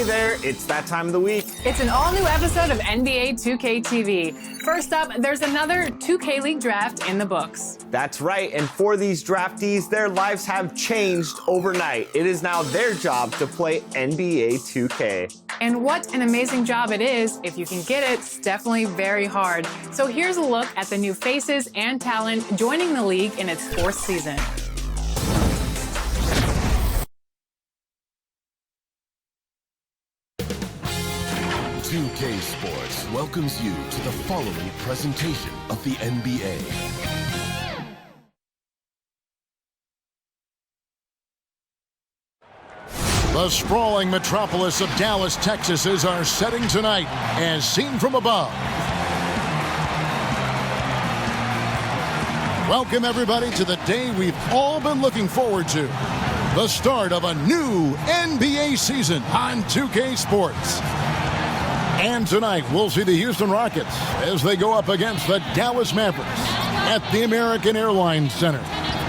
Hey there, it's that time of the week. It's an all-new episode of NBA 2K TV. First up, there's another 2K League draft in the books. That's right, and for these draftees, their lives have changed overnight. It is now their job to play NBA 2K. And what an amazing job it is. If you can get it, it's definitely very hard. So here's a look at the new faces and talent joining the league in its 4th season. UK Sports welcomes you to the following presentation of the NBA. The sprawling metropolis of Dallas, Texas is our setting tonight, as seen from above. Welcome, everybody, to the day we've all been looking forward to. The start of a new NBA season on 2K Sports. And tonight, we'll see the Houston Rockets as they go up against the Dallas Mavericks at the American Airlines Center.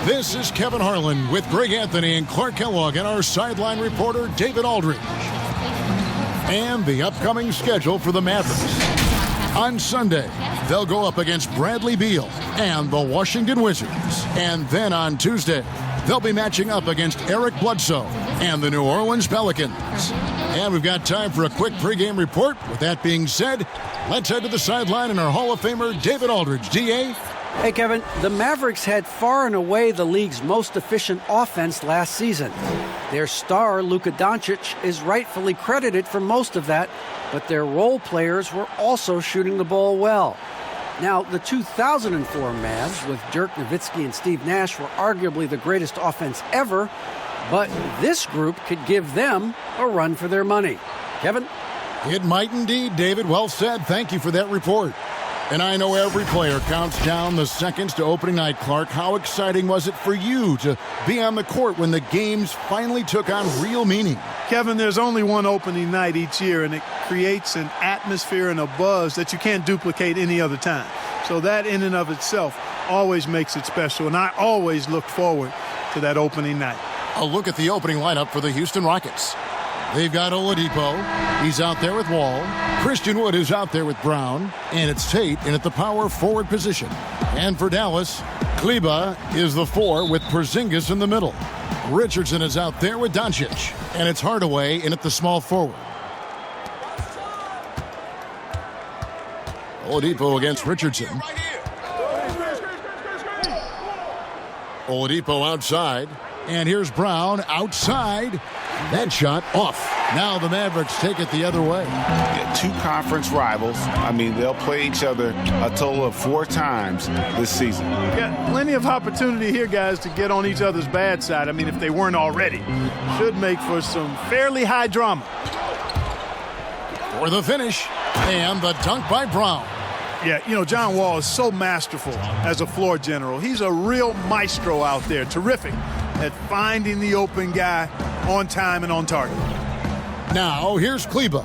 This is Kevin Harlan with Greg Anthony and Clark Kellogg and our sideline reporter, David Aldridge. And the upcoming schedule for the Mavericks. On Sunday, they'll go up against Bradley Beal and the Washington Wizards. And then on Tuesday, they'll be matching up against Eric Bledsoe and the New Orleans Pelicans. And we've got time for a quick pregame report. With that being said, let's head to the sideline and our Hall of Famer, David Aldridge. DA? Hey, Kevin, the Mavericks had far and away the league's most efficient offense last season. Their star, Luka Doncic, is rightfully credited for most of that, but their role players were also shooting the ball well. Now, the 2004 Mavs, with Dirk Nowitzki and Steve Nash, were arguably the greatest offense ever, but this group could give them a run for their money. Kevin? It might indeed, David. Well said. Thank you for that report. And I know every player counts down the seconds to opening night, Clark. How exciting was it for you to be on the court when the games finally took on real meaning? Kevin, there's only one opening night each year, and it creates an atmosphere and a buzz that you can't duplicate any other time. So that in and of itself always makes it special, and I always look forward to that opening night. A look at the opening lineup for the Houston Rockets. They've got Oladipo. He's out there with Wall. Christian Wood is out there with Brown. And it's Tate in at the power forward position. And for Dallas, Kleba is the 4 with Porzingis in the middle. Richardson is out there with Doncic. And it's Hardaway in at the small forward. Oladipo against Richardson. Oladipo outside. And here's Brown outside. That shot off. Now the Mavericks take it the other way. Yeah, 2 conference rivals. I mean, they'll play each other a total of 4 times this season. Got plenty of opportunity here, guys, to get on each other's bad side. I mean, if they weren't already. Should make for some fairly high drama. For the finish. And the dunk by Brown. Yeah, you know, John Wall is so masterful as a floor general. He's a real maestro out there. Terrific at finding the open guy on time and on target. Now, here's Kleba.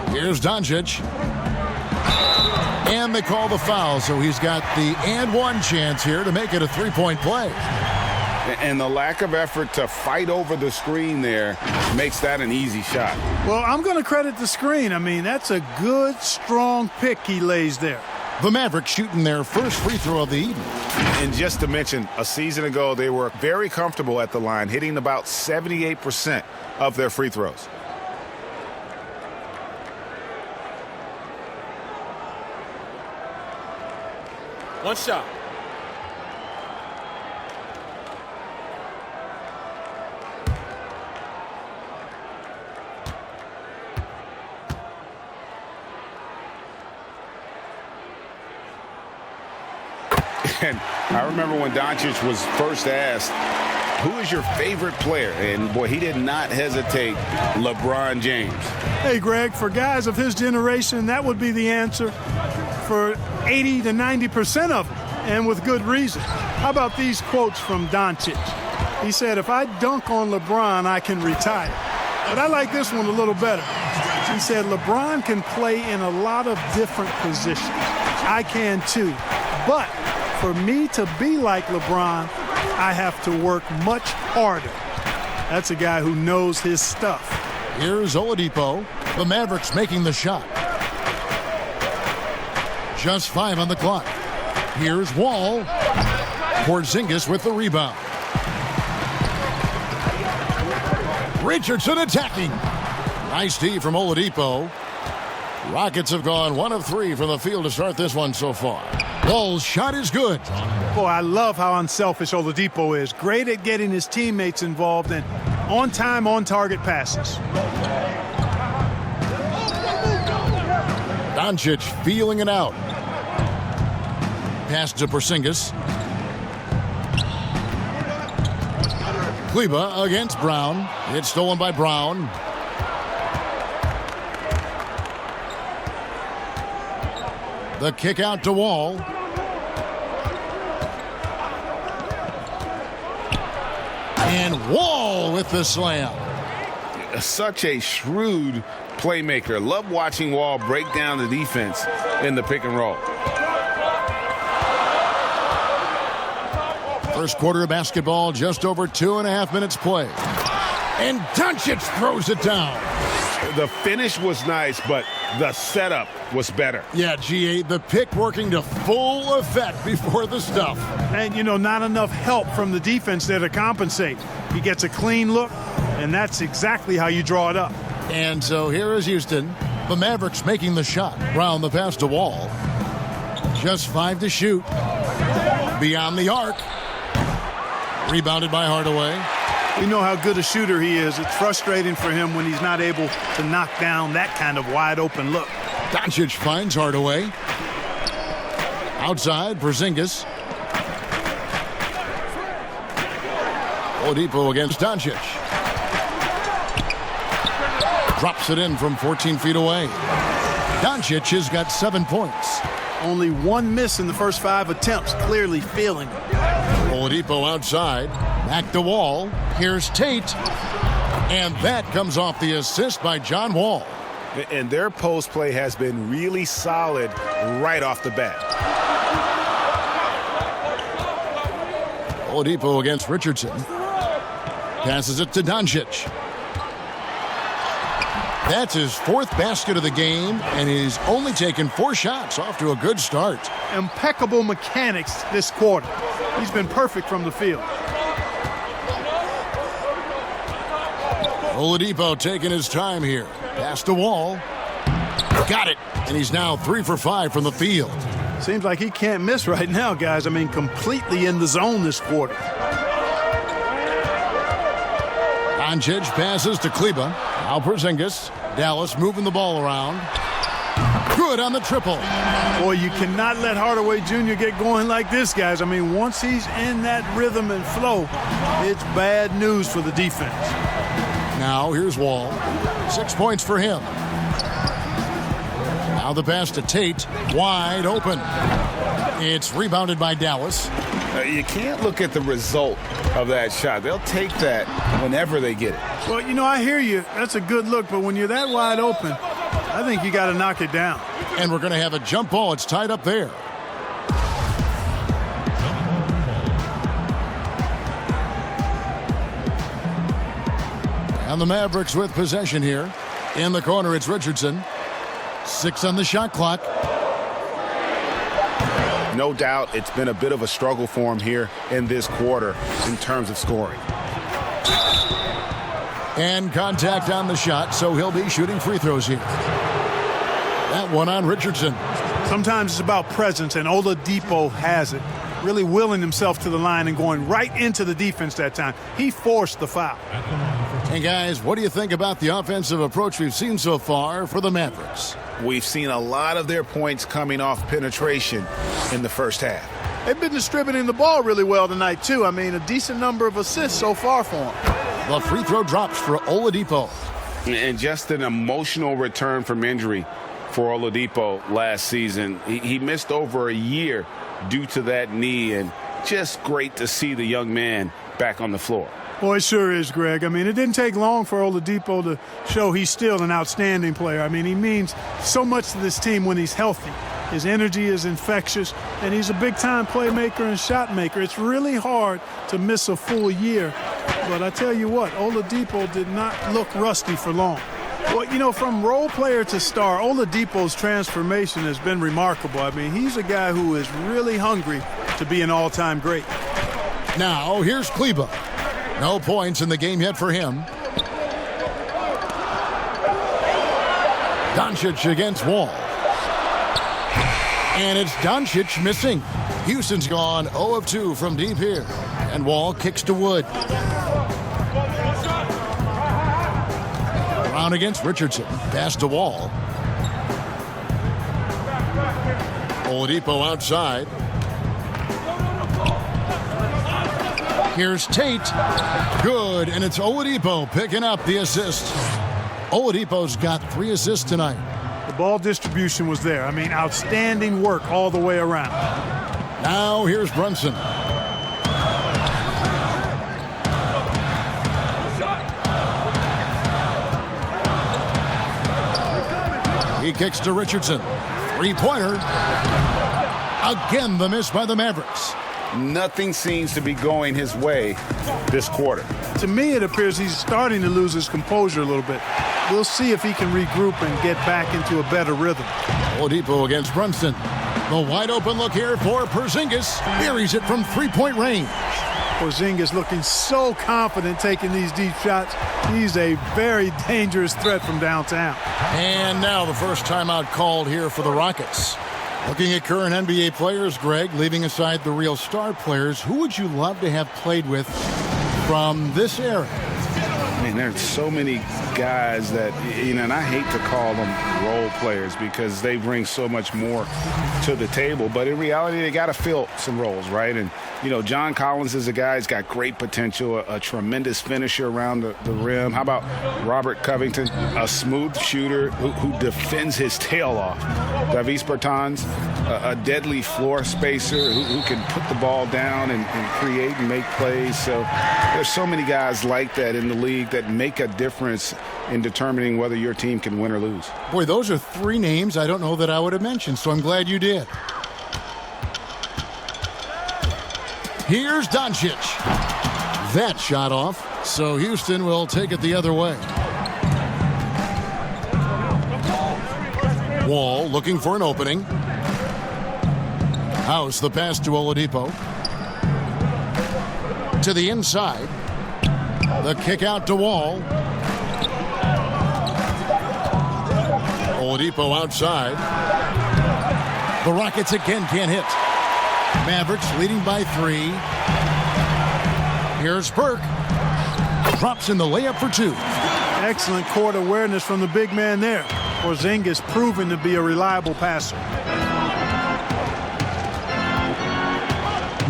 Here's Doncic. And they call the foul, so he's got the and one chance here to make it a 3-point play. And the lack of effort to fight over the screen there makes that an easy shot. Well, I'm going to credit the screen. I mean, that's a good, strong pick he lays there. The Mavericks shooting their first free throw of the evening. And just to mention, a season ago, they were very comfortable at the line, hitting about 78% of their free throws. One shot. And I remember when Doncic was first asked, who is your favorite player? And, boy, he did not hesitate. LeBron James. Hey, Greg, for guys of his generation, that would be the answer for 80 to 90% of them, and with good reason. How about these quotes from Doncic? He said, if I dunk on LeBron, I can retire. But I like this one a little better. He said, LeBron can play in a lot of different positions. I can too. But for me to be like LeBron, I have to work much harder. That's a guy who knows his stuff. Here's Oladipo. The Mavericks making the shot. Just 5 on the clock. Here's Wall. Porzingis with the rebound. Richardson attacking. Nice D from Oladipo. Rockets have gone 1 of 3 from the field to start this one so far. Wall's shot is good. Boy, I love how unselfish Oladipo is. Great at getting his teammates involved and on-time, on-target passes. Doncic feeling it out. Pass to Porzingis. Kleba against Brown. It's stolen by Brown. The kick out to Wall. And Wall with the slam. Such a shrewd playmaker. Love watching Wall break down the defense in the pick and roll. First quarter of basketball, just over 2.5 minutes play. And Doncic throws it down. The finish was nice, but the setup was better. Yeah, GA, the pick working to full effect before the stuff. And, you know, not enough help from the defense there to compensate. He gets a clean look, and that's exactly how you draw it up. And so here is Houston. The Mavericks making the shot. Brown the pass to Wall. Just 5 to shoot. Beyond the arc. Rebounded by Hardaway. We know how good a shooter he is. It's frustrating for him when he's not able to knock down that kind of wide open look. Doncic finds Hardaway. Outside, Porzingis. Oladipo against Doncic. Drops it in from 14 feet away. Doncic has got 7 points. Only 1 miss in the first 5 attempts. Clearly feeling it. Oladipo outside. Back to Wall. Here's Tate. And that comes off the assist by John Wall. And their post play has been really solid right off the bat. Oladipo against Richardson. Passes it to Doncic. That's his 4th basket of the game, and he's only taken 4 shots. Off to a good start. Impeccable mechanics this quarter. He's been perfect from the field. Oladipo taking his time here. Pass to Wall. Got it. And he's now 3 for 5 from the field. Seems like he can't miss right now, guys. I mean, completely in the zone this quarter. Doncic passes to Kleba. Now Porzingis. Dallas moving the ball around. Good on the triple. Boy, you cannot let Hardaway Jr. get going like this, guys. I mean, once he's in that rhythm and flow, it's bad news for the defense. Now here's Wall. 6 points for him. Now the pass to Tate. Wide open. It's rebounded by Dallas. You can't look at the result of that shot. They'll take that whenever they get it. Well, you know, I hear you. That's a good look, but when you're that wide open, I think you got to knock it down. And we're going to have a jump ball. It's tied up there. And the Mavericks with possession here. In the corner, it's Richardson. 6 on the shot clock. No doubt it's been a bit of a struggle for him here in this quarter in terms of scoring. And contact on the shot, so he'll be shooting free throws here. That one on Richardson. Sometimes it's about presence, and Oladipo has it. Really willing himself to the line and going right into the defense that time. He forced the foul. Hey, guys, what do you think about the offensive approach we've seen so far for the Mavericks? We've seen a lot of their points coming off penetration in the first half. They've been distributing the ball really well tonight, too. I mean, a decent number of assists so far for them. The free throw drops for Oladipo. And just an emotional return from injury for Oladipo last season. He missed over a year due to that knee, and just great to see the young man back on the floor. Well, it sure is, Greg. I mean, it didn't take long for Oladipo to show he's still an outstanding player. I mean, he means so much to this team when he's healthy. His energy is infectious, and he's a big-time playmaker and shot maker. It's really hard to miss a full year But I tell you what, Oladipo did not look rusty for long. Well, you know, from role player to star, Oladipo's transformation has been remarkable. I mean, he's a guy who is really hungry to be an all-time great. Now, here's Kleba. No points in the game yet for him. Doncic against Wall. And it's Doncic missing. Houston's gone 0 of 2 from deep here. And Wall kicks to Wood. Brown against Richardson. Pass to Wall. Oladipo outside. Here's Tate. Good, and it's Oladipo picking up the assist. Oladipo's got 3 assists tonight. The ball distribution was there. I mean, outstanding work all the way around. Now here's Brunson. He kicks to Richardson. 3-pointer. Again, the miss by the Mavericks. Nothing seems to be going his way this quarter. To me, it appears he's starting to lose his composure a little bit. We'll see if he can regroup and get back into a better rhythm. Oladipo against Brunson. The wide open look here for Porzingis. Buries it from 3-point range. Porzingis looking so confident taking these deep shots. He's a very dangerous threat from downtown. And now the first timeout called here for the Rockets. Looking at current NBA players, Greg, leaving aside the real star players, who would you love to have played with from this era? I mean, there's so many guys that, you know, and I hate to call them role players because they bring so much more to the table. But in reality, they got to fill some roles, right? And, you know, John Collins is a guy who's got great potential, a tremendous finisher around the rim. How about Robert Covington, a smooth shooter who defends his tail off? Davis Bertans, a deadly floor spacer who can put the ball down and create and make plays. So there's so many guys like that in the league that make a difference in determining whether your team can win or lose. Boy, those are 3 names I don't know that I would have mentioned, so I'm glad you did. Here's Doncic. That shot off, so Houston will take it the other way. Wall looking for an opening. House the pass to Oladipo. To the inside. The kick out to Wall. Oladipo outside. The Rockets again can't hit. Mavericks leading by 3. Here's Burke. Drops in the layup for 2. Excellent court awareness from the big man there. Porzingis proven to be a reliable passer.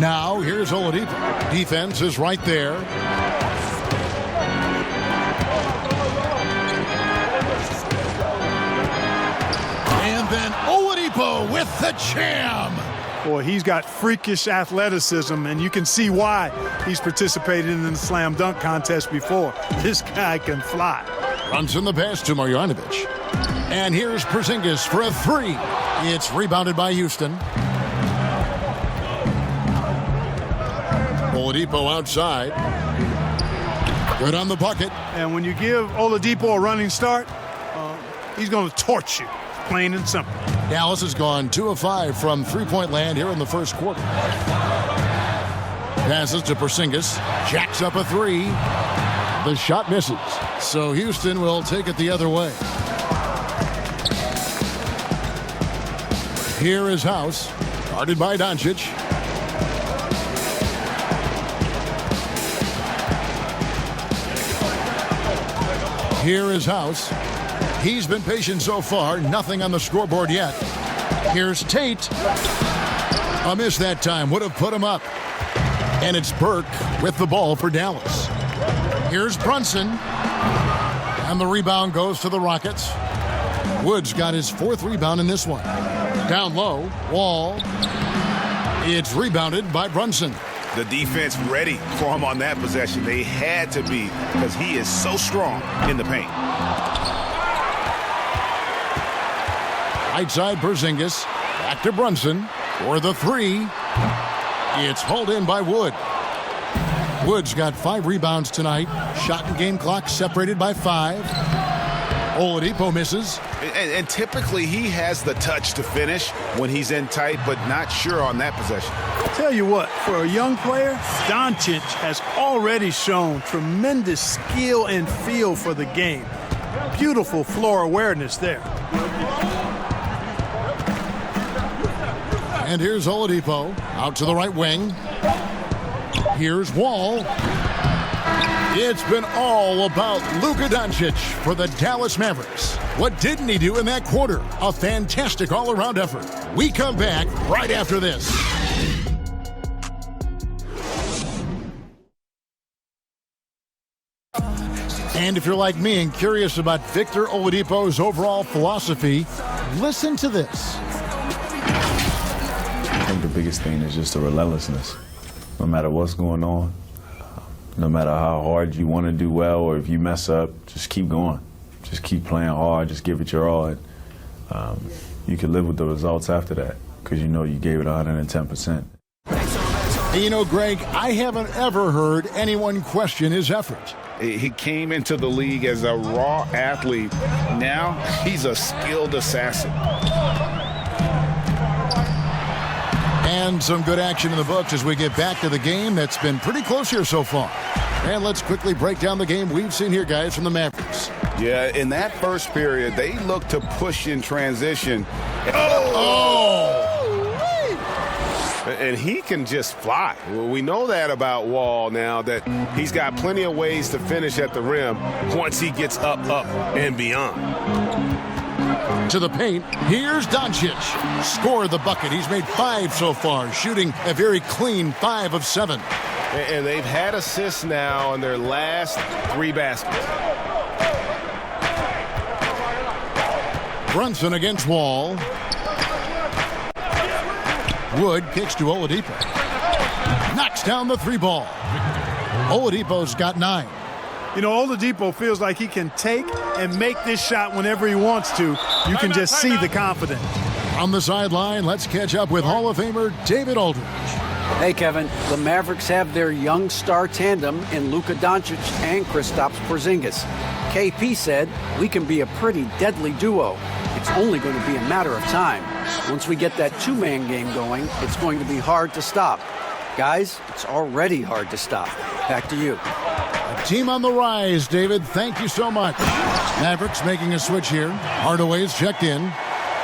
Now here's Oladipo. Defense is right there. And then Oladipo with the jam. Boy, he's got freakish athleticism, and you can see why he's participated in the slam dunk contest before. This guy can fly. Runs in the pass to Marjanovic. And here's Porzingis for a 3. It's rebounded by Houston. Oladipo outside. Good on the bucket. And when you give Oladipo a running start, he's going to torch you, plain and simple. Dallas has gone 2 of 5 from 3-point land here in the first quarter. Passes to Porzingis. Jacks up a 3. The shot misses. So Houston will take it the other way. Here is House. Guarded by Doncic. Here is House. He's been patient so far. Nothing on the scoreboard yet. Here's Tate. A miss that time. Would have put him up. And it's Burke with the ball for Dallas. Here's Brunson. And the rebound goes to the Rockets. Woods got his 4th rebound in this one. Down low. Wall. It's rebounded by Brunson. The defense ready for him on that possession. They had to be because he is so strong in the paint. Right side Porzingis. Back to Brunson for the 3. It's hauled in by Wood. Wood's got 5 rebounds tonight. Shot and game clock separated by 5. Oladipo misses. And typically he has the touch to finish when he's in tight, but not sure on that possession. Tell you what, for a young player, Doncic has already shown tremendous skill and feel for the game. Beautiful floor awareness there. And here's Oladipo out to the right wing. Here's Wall. It's been all about Luka Doncic for the Dallas Mavericks. What didn't he do in that quarter? A fantastic all-around effort. We come back right after this. And if you're like me and curious about Victor Oladipo's overall philosophy, listen to this. I think the biggest thing is just the relentlessness. No matter what's going on, no matter how hard you want to do well, or if you mess up, just keep going. Just keep playing hard, just give it your all. And, you can live with the results after that because you know you gave it 110%. And you know, Greg, I haven't ever heard anyone question his effort. He came into the league as a raw athlete. Now he's a skilled assassin. And some good action in the books as we get back to the game that's been pretty close here so far. And let's quickly break down the game we've seen here, guys, from the Mavericks. Yeah, in that first period, they looked to push in transition. And he can just fly. Well, we know that about Wall now, that he's got plenty of ways to finish at the rim once he gets up, and beyond. To the paint, here's Doncic. Scored the bucket. He's made 5 so far, shooting a very clean 5 of 7. And they've had assists now on their last 3 baskets. Brunson against Wall. Wood kicks to Oladipo. Knocks down the 3 ball. Oladipo's got 9. You know, Oladipo feels like he can take and make this shot whenever he wants to. You can just see the confidence. On the sideline, let's catch up with Hall of Famer David Aldridge. Hey, Kevin, the Mavericks have their young star tandem in Luka Doncic and Kristaps Porzingis. KP said, "We can be a pretty deadly duo. It's only going to be a matter of time. Once we get that two-man game going, it's going to be hard to stop." Guys, it's already hard to stop. Back to you. Team on the rise, David. Thank you so much. Mavericks making a switch here. Hardaway's checked in.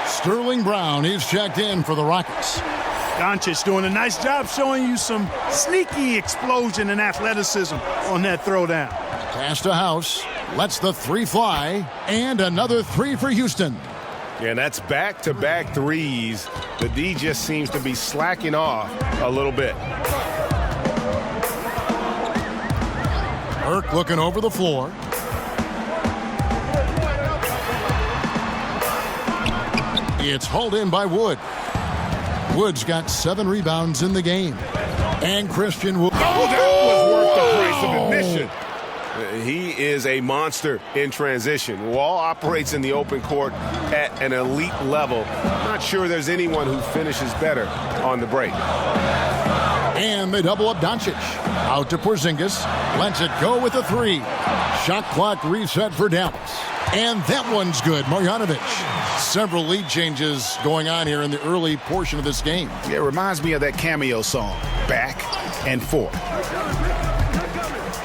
Sterling Brown, he's checked in for the Rockets. Doncic doing a nice job showing you some sneaky explosion and athleticism on that throwdown. Pass to House. Lets the 3 fly. And another 3 for Houston. And that's back-to-back threes. The D just seems to be slacking off a little bit. Burke looking over the floor. It's hauled in by Wood. Wood's got 7 rebounds in the game. And Christian Wood. Oh, that was worth the price of admission. He is a monster in transition. Wall operates in the open court at an elite level. Not sure there's anyone who finishes better on the break. And they double up Doncic. Out to Porzingis. Lets it go with a 3. Shot clock reset for Dallas. And that one's good. Marjanovic. Several lead changes going on here in the early portion of this game. Yeah, it reminds me of that cameo song, Back and Forth.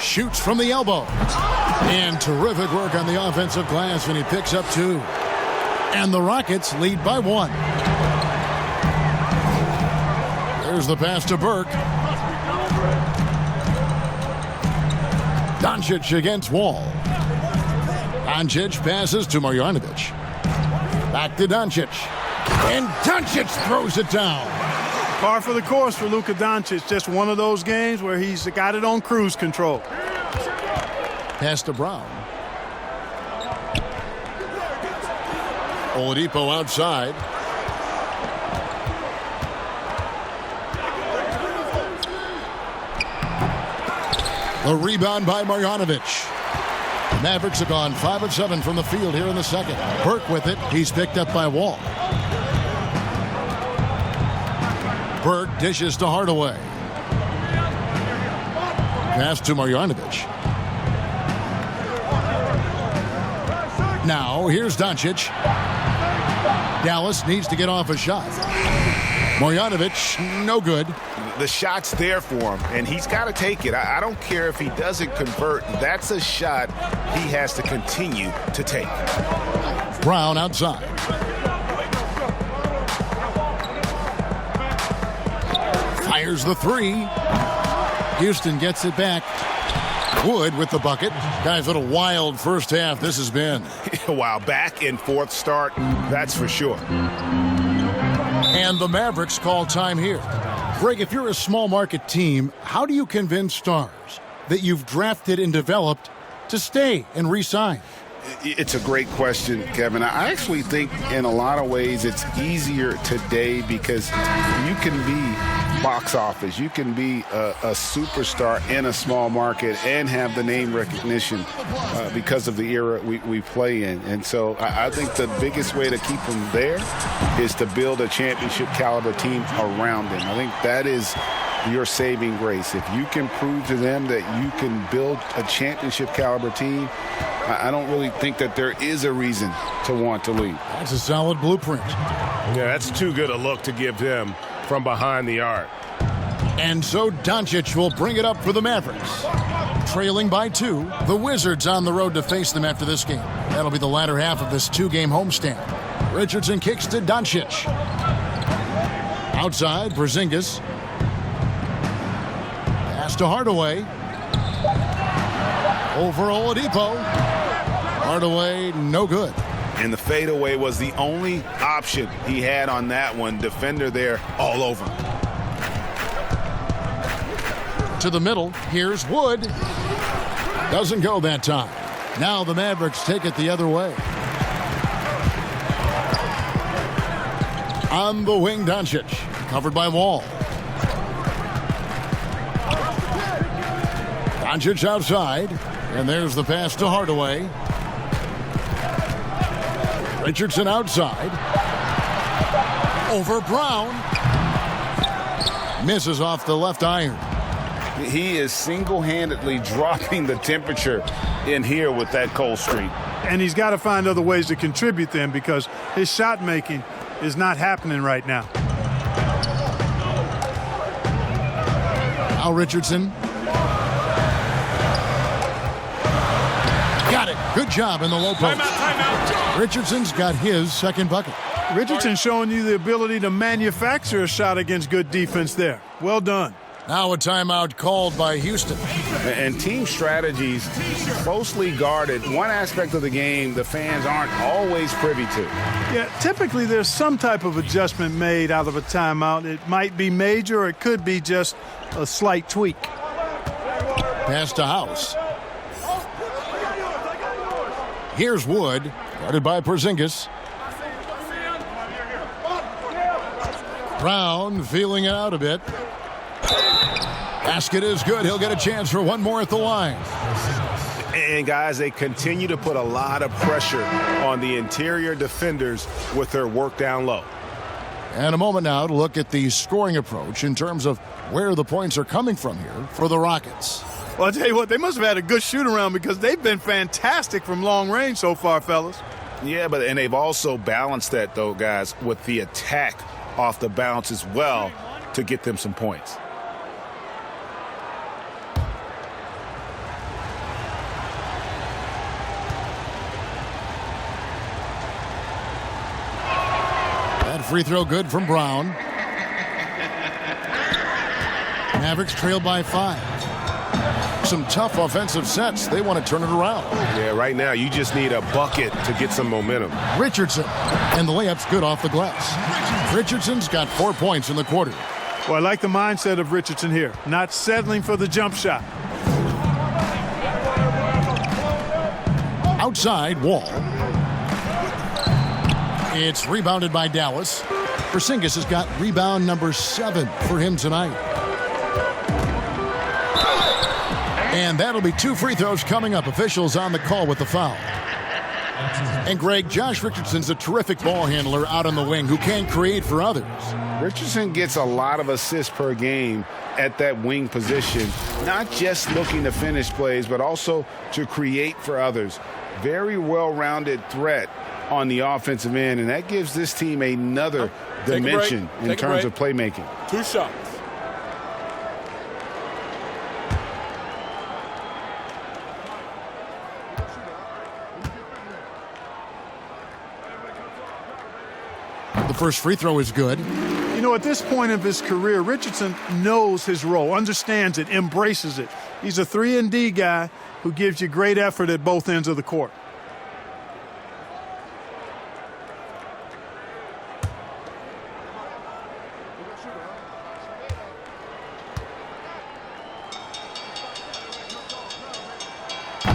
Shoots from the elbow. And terrific work on the offensive glass, and he picks up 2. And the Rockets lead by 1. There's the pass to Burke. Doncic against Wall. Doncic passes to Marjanovic. Back to Doncic. And Doncic throws it down. Par for the course for Luka Doncic. Just one of those games where he's got it on cruise control. Pass to Brown. Oladipo outside. The rebound by Marjanovic. Mavericks have gone 5 of 7 from the field here in the second. Burke with it. He's picked up by Wall. Burke dishes to Hardaway. Pass to Marjanovic. Now, here's Doncic. Dallas needs to get off a shot. Marjanovic, no good. The shot's there for him, and he's got to take it. I don't care if he doesn't convert. That's a shot he has to continue to take. Brown outside. Fires the three. Houston gets it back. Wood with the bucket. Guys, what a wild first half this has been. Wow, back and forth start, that's for sure. And the Mavericks call time here. Greg, if you're a small market team, how do you convince stars that you've drafted and developed to stay and re-sign? It's a great question, Kevin. I actually think in a lot of ways it's easier today because you can be box office. You can be a superstar in a small market and have the name recognition because of the era we play in. And so I think the biggest way to keep them there is to build a championship caliber team around them. I think that is your saving grace. If you can prove to them that you can build a championship caliber team, I don't really think that there is a reason to want to leave. That's a solid blueprint. Yeah, that's too good a look to give him from behind the arc. And so Doncic will bring it up for the Mavericks. Trailing by 2, the Wizards on the road to face them after this game. That'll be the latter half of this 2-game homestand. Richardson kicks to Doncic. Outside, Porzingis. Pass to Hardaway. Over Oladipo. Hardaway, no good. And the fadeaway was the only option he had on that one. Defender there all over. To the middle, here's Wood. Doesn't go that time. Now the Mavericks take it the other way. On the wing, Doncic. Covered by Wall. Doncic outside. And there's the pass to Hardaway. Richardson outside. Over Brown. Misses off the left iron. He is single-handedly dropping the temperature in here with that cold streak. And he's got to find other ways to contribute then because his shot making is not happening right now. Now Richardson. Got it. Good job in the low post. Timeout. Richardson's got his second bucket. Richardson showing you the ability to manufacture a shot against good defense there. Well done. Now a timeout called by Houston. And team strategies closely guarded. One aspect of the game the fans aren't always privy to. Yeah, typically there's some type of adjustment made out of a timeout. It might be major or it could be just a slight tweak. Pass to House. Here's Wood, guarded by Porzingis. Brown feeling it out a bit. Basket is good. He'll get a chance for one more at the line. And guys, they continue to put a lot of pressure on the interior defenders with their work down low. And a moment now to look at the scoring approach in terms of where the points are coming from here for the Rockets. Well, I'll tell you what, they must have had a good shoot-around because they've been fantastic from long range so far, fellas. Yeah, and they've also balanced that, though, guys, with the attack off the bounce as well to get them some points. That free throw good from Brown. Mavericks trail by 5. Some tough offensive sets. They want to turn it around. Yeah, right now you just need a bucket to get some momentum. Richardson. And the layup's good off the glass. Richardson's got 4 points in the quarter. Well, I like the mindset of Richardson here. Not settling for the jump shot. Outside, Wall. It's rebounded by Dallas. Porzingis has got rebound number 7 for him tonight. And that'll be 2 free throws coming up. Officials on the call with the foul. And Greg, Josh Richardson's a terrific ball handler out on the wing who can create for others. Richardson gets a lot of assists per game at that wing position, not just looking to finish plays, but also to create for others. Very well-rounded threat on the offensive end, and that gives this team another dimension in terms of playmaking. 2 shots. The first free throw is good. You know, at this point of his career, Richardson knows his role, understands it, embraces it. He's a 3-and-D guy who gives you great effort at both ends of the court.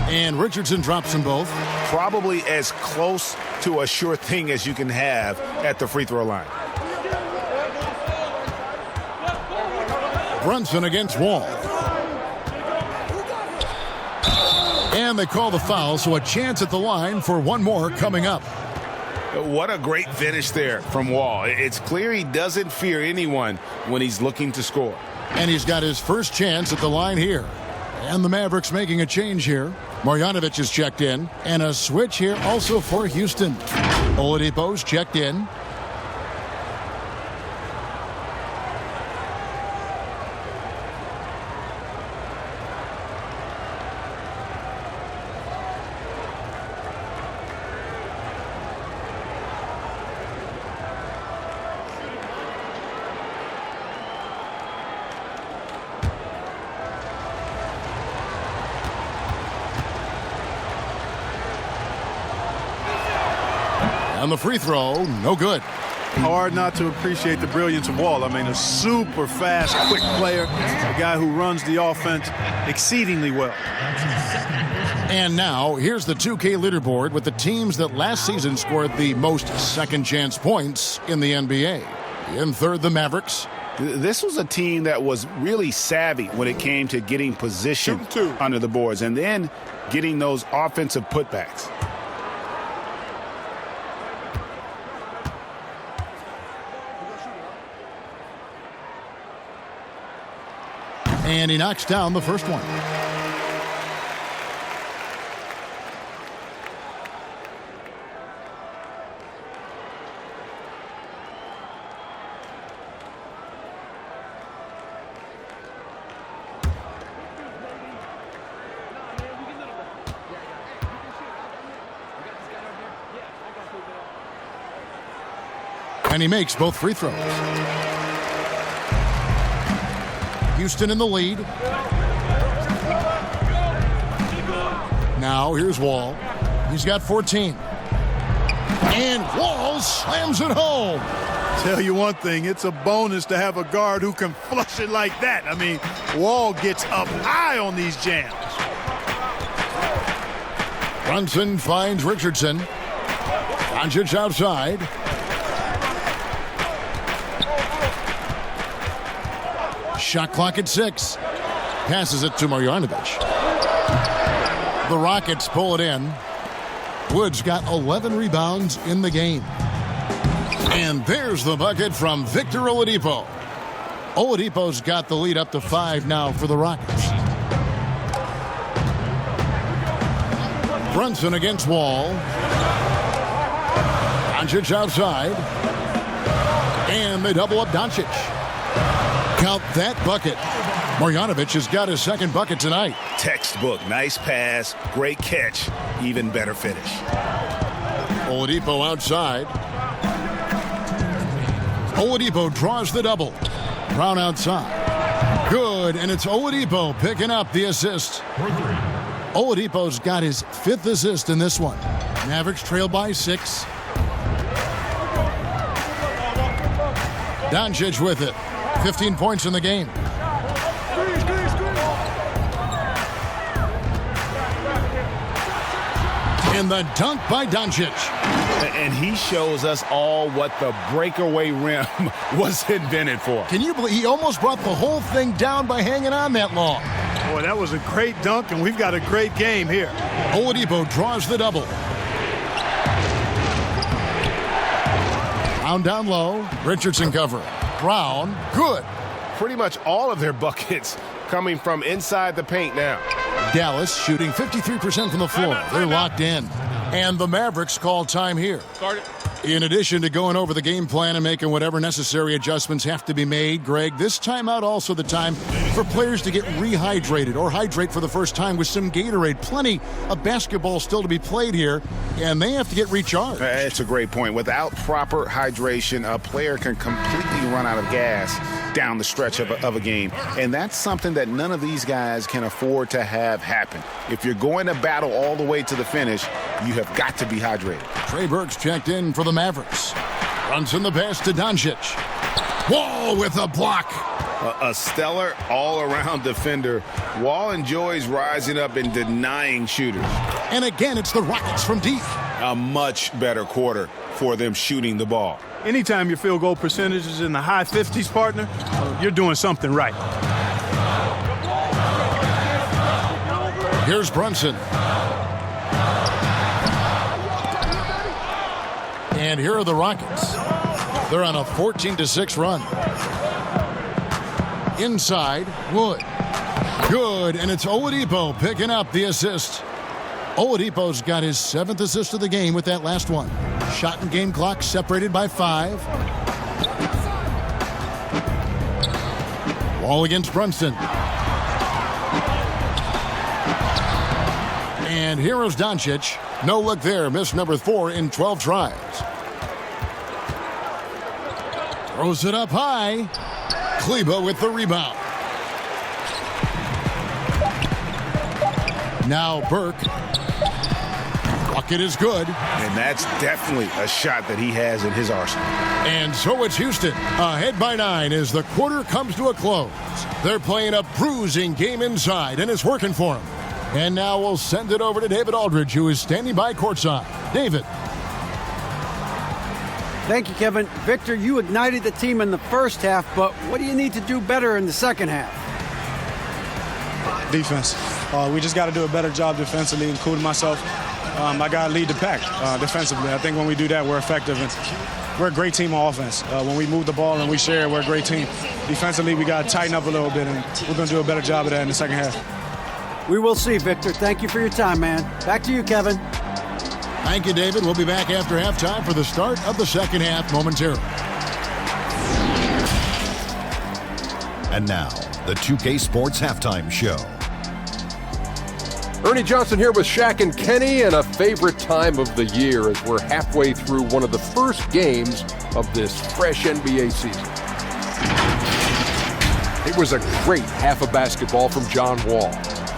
And Richardson drops them both. Probably as close to a sure thing as you can have at the free throw line. Brunson against Wall. And they call the foul, so a chance at the line for one more coming up. What a great finish there from Wall. It's clear he doesn't fear anyone when he's looking to score. And he's got his first chance at the line here. And the Mavericks making a change here. Marjanovic is checked in. And a switch here also for Houston. Oladipo's checked in. And the free throw, no good. Hard not to appreciate the brilliance of Wall. I mean, a super fast, quick player, a guy who runs the offense exceedingly well. And now, here's the 2K leaderboard with the teams that last season scored the most second-chance points in the NBA. In third, the Mavericks. This was a team that was really savvy when it came to getting position under the boards and then getting those offensive putbacks. And he knocks down the first one. And he makes both free throws. Houston in the lead. Now here's Wall. He's got 14. And Wall slams it home. Tell you one thing, it's a bonus to have a guard who can flush it like that. I mean, Wall gets up high on these jams. Brunson finds Richardson. Doncic outside. Shot clock at 6. Passes it to Marjanovic. The Rockets pull it in. Woods got 11 rebounds in the game. And there's the bucket from Victor Oladipo. Oladipo's got the lead up to 5 now for the Rockets. Brunson against Wall. Doncic outside. And they double up Doncic. Count that bucket. Marjanovic has got his second bucket tonight. Textbook. Nice pass. Great catch. Even better finish. Oladipo outside. Oladipo draws the double. Brown outside. Good, and it's Oladipo picking up the assist. Oladipo's got his 5th assist in this one. Mavericks trail by 6. Doncic with it. 15 points in the game. And the dunk by Doncic. And he shows us all what the breakaway rim was invented for. Can you believe he almost brought the whole thing down by hanging on that long? Boy, that was a great dunk, and we've got a great game here. Oladipo draws the double. Brown down low. Richardson covering. Brown, good. Pretty much all of their buckets coming from inside the paint now. Dallas shooting 53% from the floor. They're locked in. And the Mavericks call time here. In addition to going over the game plan and making whatever necessary adjustments have to be made, Greg, this timeout also the time for players to get rehydrated or hydrate for the first time with some Gatorade. Plenty of basketball still to be played here, and they have to get recharged. It's a great point. Without proper hydration, a player can completely run out of gas down the stretch of a game. And that's something that none of these guys can afford to have happen. If you're going to battle all the way to the finish, you have got to be hydrated. Trey Burks checked in for the Mavericks. Brunson the pass to Doncic. Wall with a block. A stellar all-around defender. Wall enjoys rising up and denying shooters. And again, it's the Rockets from deep. A much better quarter for them shooting the ball. Anytime your field goal percentage is in the high 50s, partner, you're doing something right. Here's Brunson. And here are the Rockets. They're on a 14-6 run. Inside, Wood. Good, and it's Oladipo picking up the assist. Oladipo's got his 7th assist of the game with that last one. Shot and game clock separated by 5. Wall against Brunson. And here is Doncic. No look there. Missed number 4 in 12 tries. Throws it up high. Kleba with the rebound. Now Burke. Bucket is good. And that's definitely a shot that he has in his arsenal. And so it's Houston, ahead by 9 as the quarter comes to a close. They're playing a bruising game inside, and it's working for them. And now we'll send it over to David Aldridge, who is standing by courtside. David. Thank you, Kevin. Victor, you ignited the team in the first half, but what do you need to do better in the second half? Defense. We just got to do a better job defensively, including myself. I got to lead the pack defensively. I think when we do that, we're effective. And we're a great team on offense. When we move the ball and we share, we're a great team. Defensively, we got to tighten up a little bit, and we're going to do a better job of that in the second half. We will see, Victor. Thank you for your time, man. Back to you, Kevin. Thank you, David. We'll be back after halftime for the start of the second half momentarily. And now, the 2K Sports Halftime Show. Ernie Johnson here with Shaq and Kenny, and a favorite time of the year as we're halfway through one of the first games of this fresh NBA season. It was a great half of basketball from John Wall.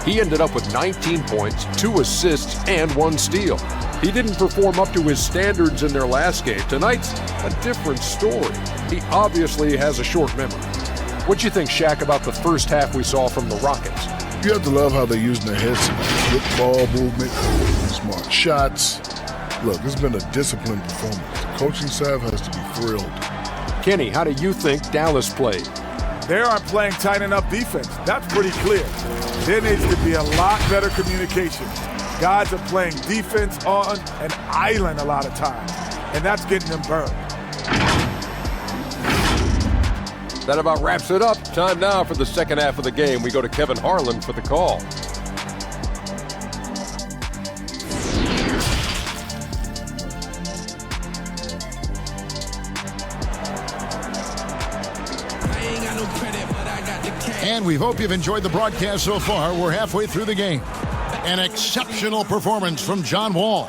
He ended up with 19 points, 2 assists, and 1 steal. He didn't perform up to his standards in their last game. Tonight's a different story. He obviously has a short memory. What you think, Shaq, about the first half we saw from the Rockets? You have to love how they're using their heads. Good ball movement, smart shots. Look, it's been a disciplined performance. The coaching staff has to be thrilled. Kenny, how do you think Dallas played? They aren't playing tight enough defense. That's pretty clear. There needs to be a lot better communication. Guys are playing defense on an island a lot of times, and that's getting them burned. That about wraps it up. Time now for the second half of the game. We go to Kevin Harlan for the call. And we hope you've enjoyed the broadcast so far. We're halfway through the game. An exceptional performance from John Wall.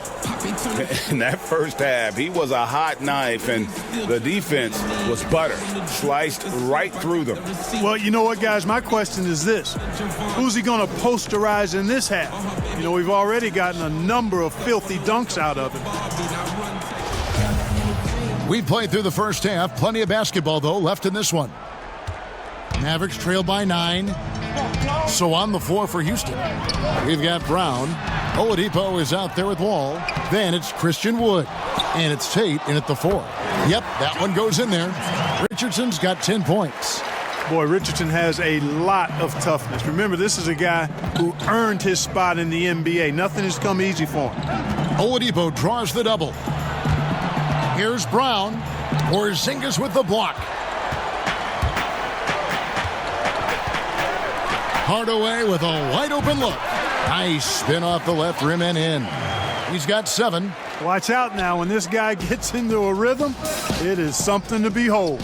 In that first half, he was a hot knife, and the defense was butter, sliced right through them. Well, you know what, guys? My question is this. Who's he going to posterize in this half? You know, we've already gotten a number of filthy dunks out of him. We played through the first half. Plenty of basketball, though, left in this one. Mavericks trail by 9. So on the floor for Houston, we've got Brown. Oladipo is out there with Wall. Then it's Christian Wood. And it's Tate in at the 4. Yep, that one goes in there. Richardson's got 10 points. Boy, Richardson has a lot of toughness. Remember, this is a guy who earned his spot in the NBA. Nothing has come easy for him. Oladipo draws the double. Here's Brown. Porzingis with the block. Hardaway with a wide-open look. Nice spin off the left rim and in. He's got 7. Watch out now. When this guy gets into a rhythm, it is something to behold.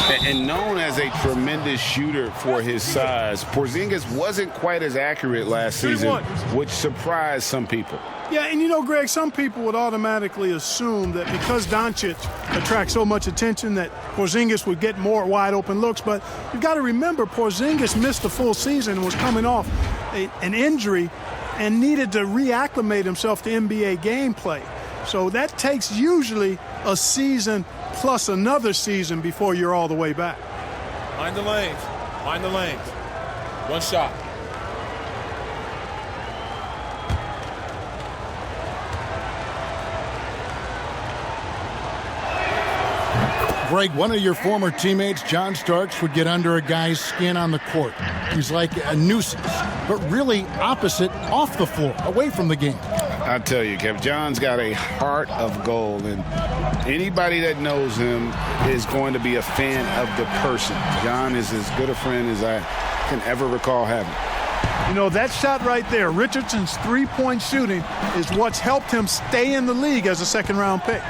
And known as a tremendous shooter for his size, Porzingis wasn't quite as accurate last season, which surprised some people. Yeah, and you know, Greg, some people would automatically assume that because Doncic attracts so much attention that Porzingis would get more wide-open looks. But you've got to remember, Porzingis missed a full season and was coming off an injury and needed to reacclimate himself to NBA gameplay. So that takes usually a season plus another season before you're all the way back. Mind the lanes. Mind the lanes. One shot. Greg, one of your former teammates, John Starks, would get under a guy's skin on the court. He's like a nuisance, but really opposite off the floor, away from the game. I tell you, Kev, John's got a heart of gold, and anybody that knows him is going to be a fan of the person. John is as good a friend as I can ever recall having. You know, that shot right there, Richardson's three-point shooting, is what's helped him stay in the league as a second-round pick.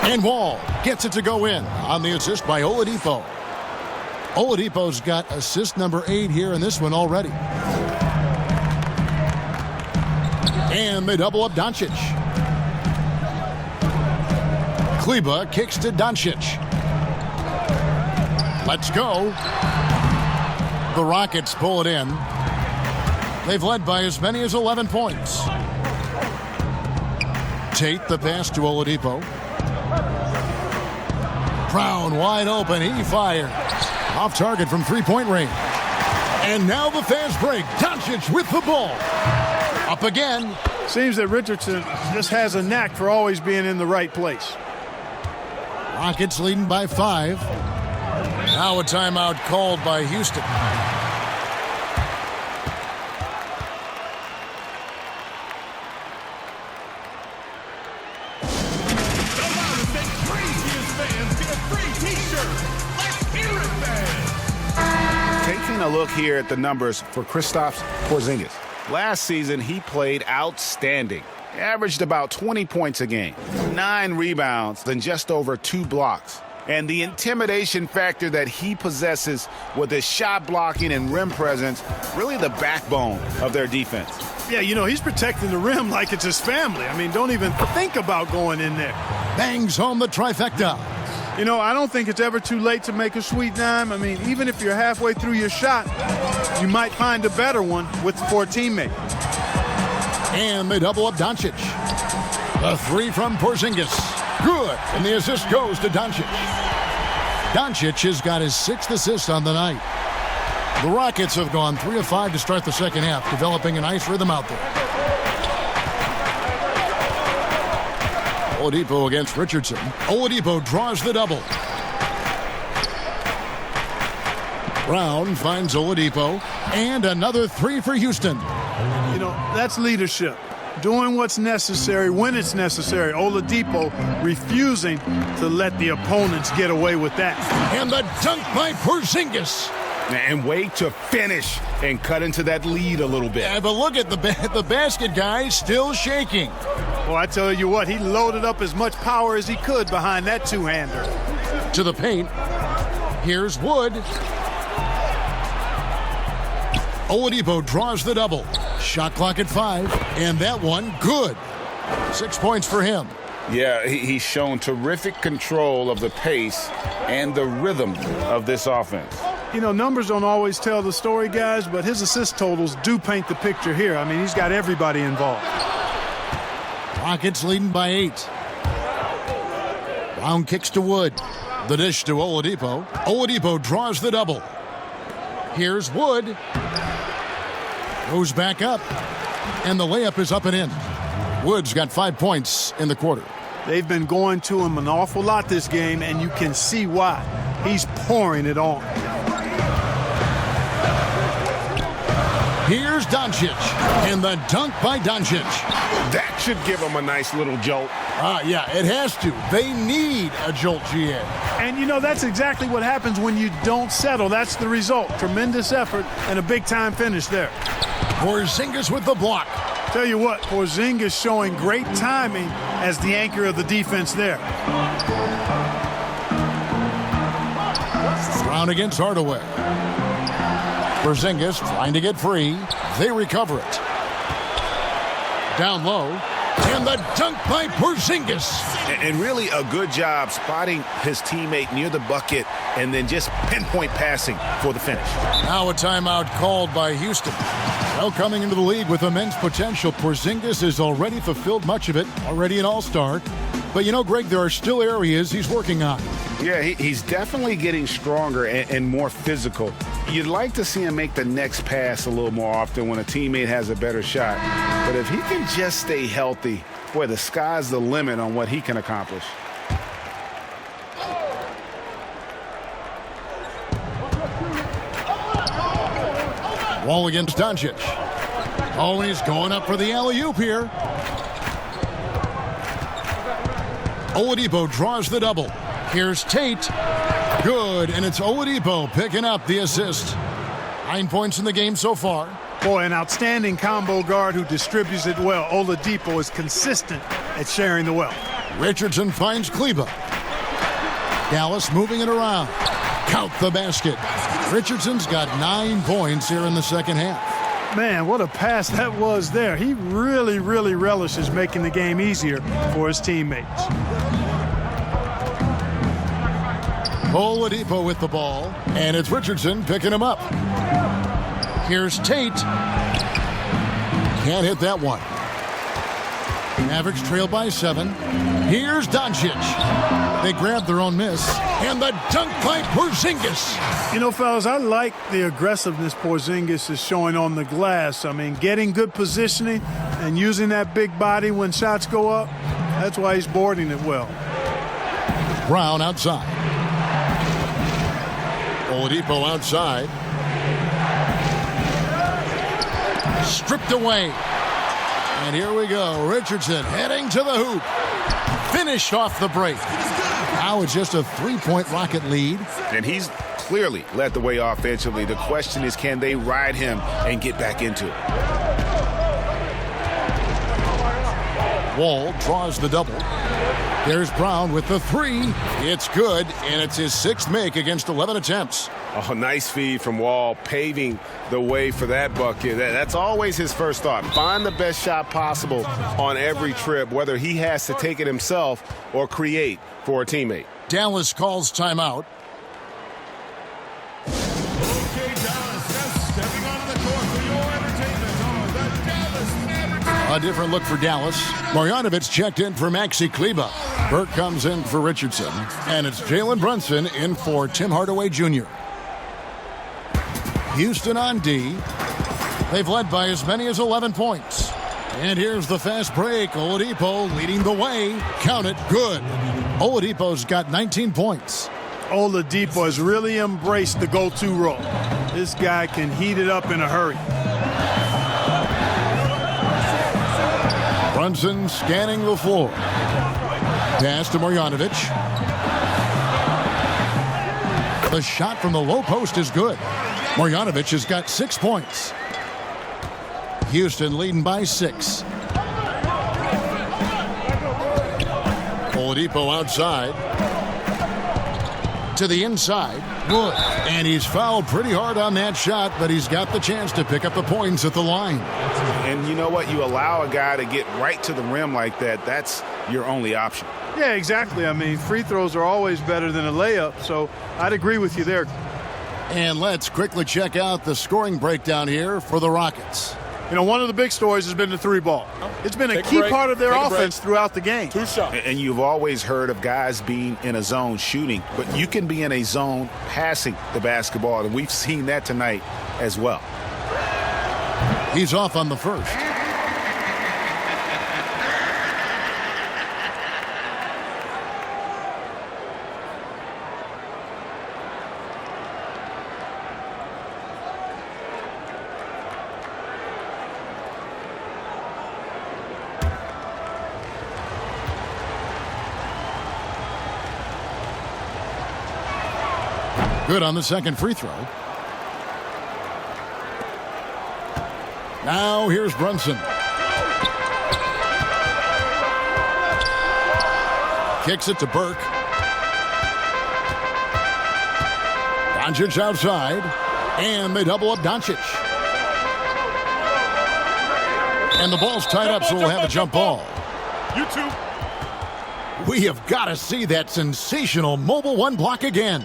And Wall gets it to go in on the assist by Oladipo. Oladipo's got assist number 8 here in this one already. And they double up Doncic. Kleba kicks to Doncic. Let's go. The Rockets pull it in. They've led by as many as 11 points. Tate the pass to Oladipo. Brown wide open. He fires. Off target from three-point range. And now the fast break. Doncic with the ball. Up again. Seems that Richardson just has a knack for always being in the right place. Rockets leading by 5. Now a timeout called by Houston. Taking a look here at the numbers for Kristaps Porzingis. Last season, he played outstanding. He averaged about 20 points a game, 9 rebounds, then just over 2 blocks. And the intimidation factor that he possesses with his shot blocking and rim presence, really the backbone of their defense. Yeah, you know, he's protecting the rim like it's his family. I mean, don't even think about going in there. Bangs home the trifecta. You know, I don't think it's ever too late to make a sweet dime. I mean, even if you're halfway through your shot, you might find a better one for a teammate. And they double up Doncic. A 3 from Porzingis. Good. And the assist goes to Doncic. Doncic has got his 6th assist on the night. The Rockets have gone 3 of 5 to start the second half, developing a nice rhythm out there. Oladipo against Richardson. Oladipo draws the double. Brown finds Oladipo. And another 3 for Houston. You know, that's leadership. Doing what's necessary when it's necessary. Oladipo refusing to let the opponents get away with that. And the dunk by Porzingis. And wait to finish and cut into that lead a little bit. Yeah, but look at the basket guy still shaking. Well, I tell you what, he loaded up as much power as he could behind that two-hander. To the paint. Here's Wood. Oladipo draws the double. Shot clock at 5. And that one, good. 6 points for him. Yeah, he's shown terrific control of the pace and the rhythm of this offense. You know, numbers don't always tell the story, guys, but his assist totals do paint the picture here. I mean, he's got everybody involved. Rockets leading by 8. Brown kicks to Wood. The dish to Oladipo. Oladipo draws the double. Here's Wood. Goes back up. And the layup is up and in. Wood's got 5 points in the quarter. They've been going to him an awful lot this game, and you can see why. He's pouring it on. Here's Doncic, and the dunk by Doncic. That should give him a nice little jolt. Yeah, it has to. They need a jolt GA. And, you know, that's exactly what happens when you don't settle. That's the result. Tremendous effort and a big-time finish there. Porzingis with the block. Tell you what, Porzingis showing great timing as the anchor of the defense there. Brown against Hardaway. Porzingis trying to get free. They recover it. Down low. And the dunk by Porzingis. And really a good job spotting his teammate near the bucket and then just pinpoint passing for the finish. Now a timeout called by Houston. Well, coming into the league with immense potential, Porzingis has already fulfilled much of it, already an all-star. But you know, Greg, there are still areas he's working on. Yeah, he's definitely getting stronger and more physical. You'd like to see him make the next pass a little more often when a teammate has a better shot. But if he can just stay healthy, boy, the sky's the limit on what he can accomplish. Wall against Doncic. Oh, he's going up for the alley-oop here. Oladipo draws the double. Here's Tate. Good, and it's Oladipo picking up the assist. 9 points in the game so far. Boy, an outstanding combo guard who distributes it well. Oladipo is consistent at sharing the wealth. Richardson finds Kleba. Dallas moving it around. Count the basket. Richardson's got 9 points here in the second half. Man, what a pass that was there. He really relishes making the game easier for his teammates. Oladipo with the ball, and it's Richardson picking him up. Here's Tate. Can't hit that one. Mavericks trail by 7. Here's Doncic. They grab their own miss, and the dunk by Porzingis. You know, fellas, I like the aggressiveness Porzingis is showing on the glass. I mean, getting good positioning and using that big body when shots go up, that's why he's boarding it well. Brown outside. Oladipo outside. Stripped away. And here we go. Richardson heading to the hoop. Finished off the break. Now it's just a 3-point Rocket lead. And he's clearly led the way offensively. The question is, can they ride him and get back into it? Wall draws the double. There's Brown with the 3. It's good, and it's his 6th make against 11 attempts. Oh, nice feed from Wall, paving the way for that bucket. That's always his first thought. Find the best shot possible on every trip, whether he has to take it himself or create for a teammate. Dallas calls timeout. Okay, Dallas, just stepping onto the court for your entertainment on the Dallas Mavericks. A different look for Dallas. Marjanovic checked in for Maxi Kleba. Burke comes in for Richardson. And it's Jalen Brunson in for Tim Hardaway Jr. Houston on D. They've led by as many as 11 points. And here's the fast break. Oladipo leading the way. Count it. Good. Oladipo's got 19 points. Oladipo has really embraced the go-to role. This guy can heat it up in a hurry. Brunson scanning the floor. Pass to Marjanovic. The shot from the low post is good. Marjanovic has got 6 points. Houston leading by 6. Oladipo outside. To the inside. Good. And he's fouled pretty hard on that shot, but he's got the chance to pick up the points at the line. And you know what? You allow a guy to get right to the rim like that, that's your only option. Yeah, exactly. I mean, free throws are always better than a layup, so I'd agree with you there. And let's quickly check out the scoring breakdown here for the Rockets. You know, one of the big stories has been the 3 ball. It's been a key part of their offense throughout the game. 2 shots. And you've always heard of guys being in a zone shooting, but you can be in a zone passing the basketball, and we've seen that tonight as well. He's off on the first. Good on the second free throw. Now here's Brunson. Kicks it to Burke. Doncic outside. And they double up Doncic. And the ball's tied up, so we'll have a jump ball. You two. We have got to see that sensational mobile one block again.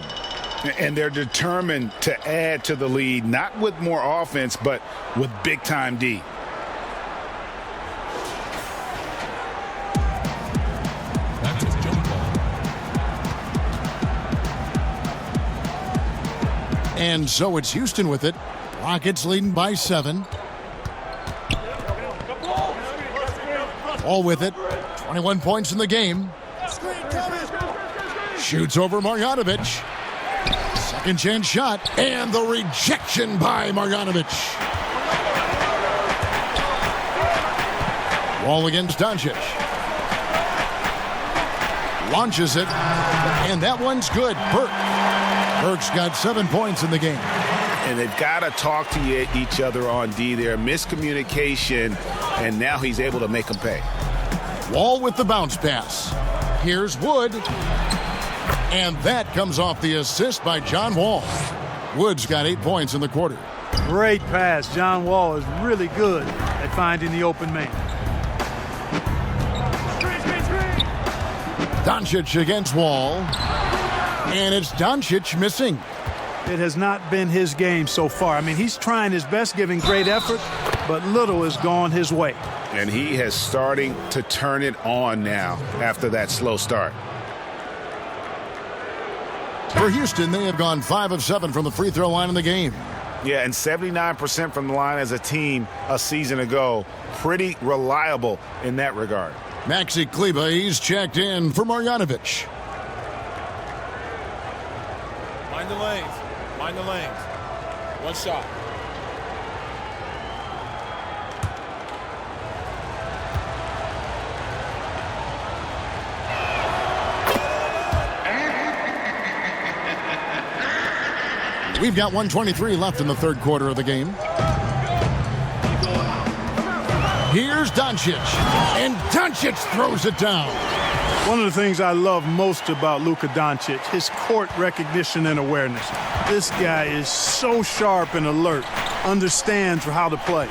And they're determined to add to the lead, not with more offense, but with big-time D. That's a jump ball. And so it's Houston with it. Rockets leading by 7. All with it. 21 points in the game. Shoots over Marjanovic. Second chance shot. And the rejection by Marjanovic. Wall against Doncic. Launches it. And that one's good. Burke's got 7 points in the game. And they've got to talk to each other on D there. Miscommunication, and now he's able to make them pay. Wall with the bounce pass. Here's Wood. And that comes off the assist by John Wall. Wood's got 8 points in the quarter. Great pass. John Wall is really good at finding the open man. Doncic against Wall. And it's Doncic missing. It has not been his game so far. I mean, he's trying his best, giving great effort, but little has gone his way. And he has starting to turn it on now after that slow start. For Houston, they have gone 5 of 7 from the free throw line in the game. Yeah, and 79% from the line as a team a season ago. Pretty reliable in that regard. Maxi Kleber, he's checked in for Marjanovic. Mind the lanes. Mind the lanes. One shot. We've got 1:23 left in the third quarter of the game. Here's Doncic. And Doncic throws it down. One of the things I love most about Luka Doncic, his court recognition and awareness. This guy is so sharp and alert, understands how to play.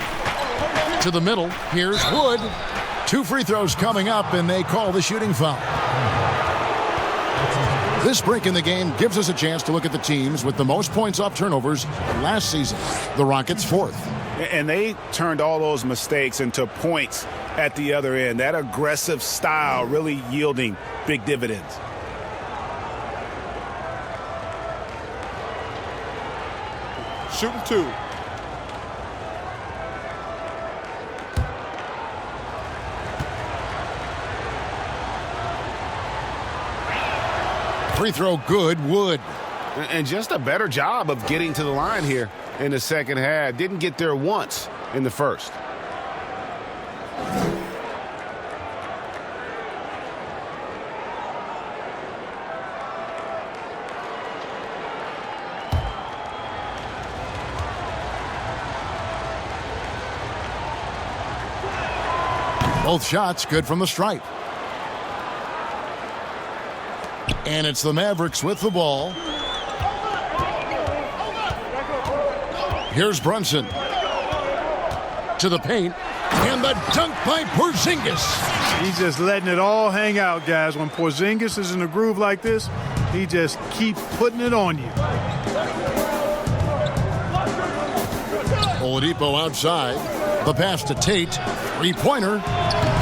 To the middle, here's Wood. 2 free throws coming up, and they call the shooting foul. This break in the game gives us a chance to look at the teams with the most points off turnovers last season. The Rockets 4th. And they turned all those mistakes into points at the other end. That aggressive style really yielding big dividends. Shooting 2. Free throw good, Wood. And just a better job of getting to the line here in the second half. Didn't get there once in the first. Both shots good from the stripe. And it's the Mavericks with the ball. Here's Brunson. To the paint. And the dunk by Porzingis. He's just letting it all hang out, guys. When Porzingis is in a groove like this, he just keeps putting it on you. Oladipo outside. The pass to Tate. 3-pointer.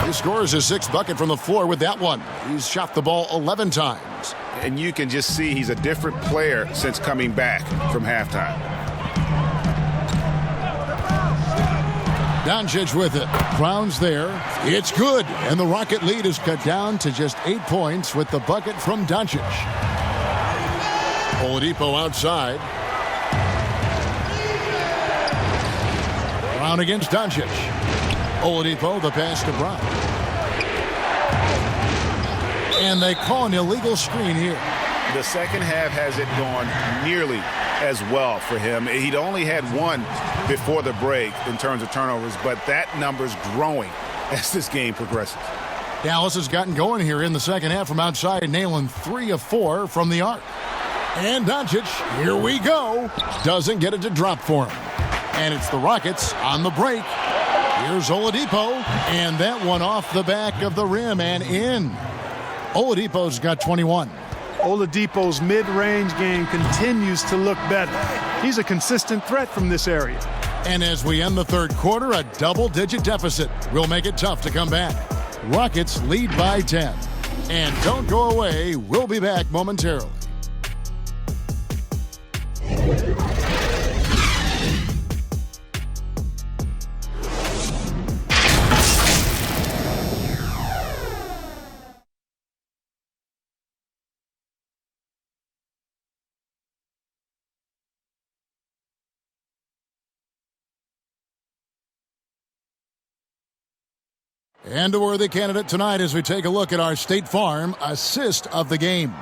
He scores his 6th bucket from the floor with that one. He's shot the ball 11 times. And you can just see he's a different player since coming back from halftime. Doncic with it. Crowns there. It's good. And the Rocket lead is cut down to just 8 points with the bucket from Doncic. Oladipo outside. Brown against Doncic. Oladipo, the pass to Brown. And they call an illegal screen here. the second half hasn't gone nearly as well for him. He'd only had one before the break in terms of turnovers, but that number's growing as this game progresses. Dallas has gotten going here in the second half from outside, nailing 3 of 4 from the arc. And Doncic, here we go, doesn't get it to drop for him. And it's the Rockets on the break. Here's Oladipo, and that one off the back of the rim and in. Oladipo's got 21. Oladipo's mid-range game continues to look better. He's a consistent threat from this area. And as we end the third quarter, a double-digit deficit will make it tough to come back. Rockets lead by 10. And don't go away. We'll be back momentarily. And a worthy candidate tonight as we take a look at our State Farm assist of the game.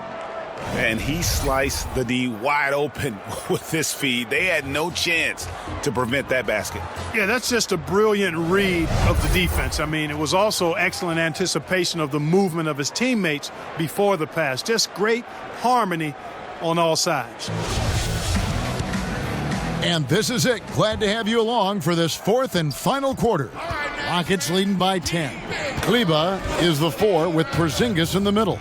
And he sliced the D wide open with this feed. They had no chance to prevent that basket. Yeah, that's just a brilliant read of the defense. I mean, it was also excellent anticipation of the movement of his teammates before the pass. Just great harmony on all sides. And this is it. Glad to have you along for this fourth and final quarter. Rockets leading by 10. Kleba is the 4 with Porzingis in the middle.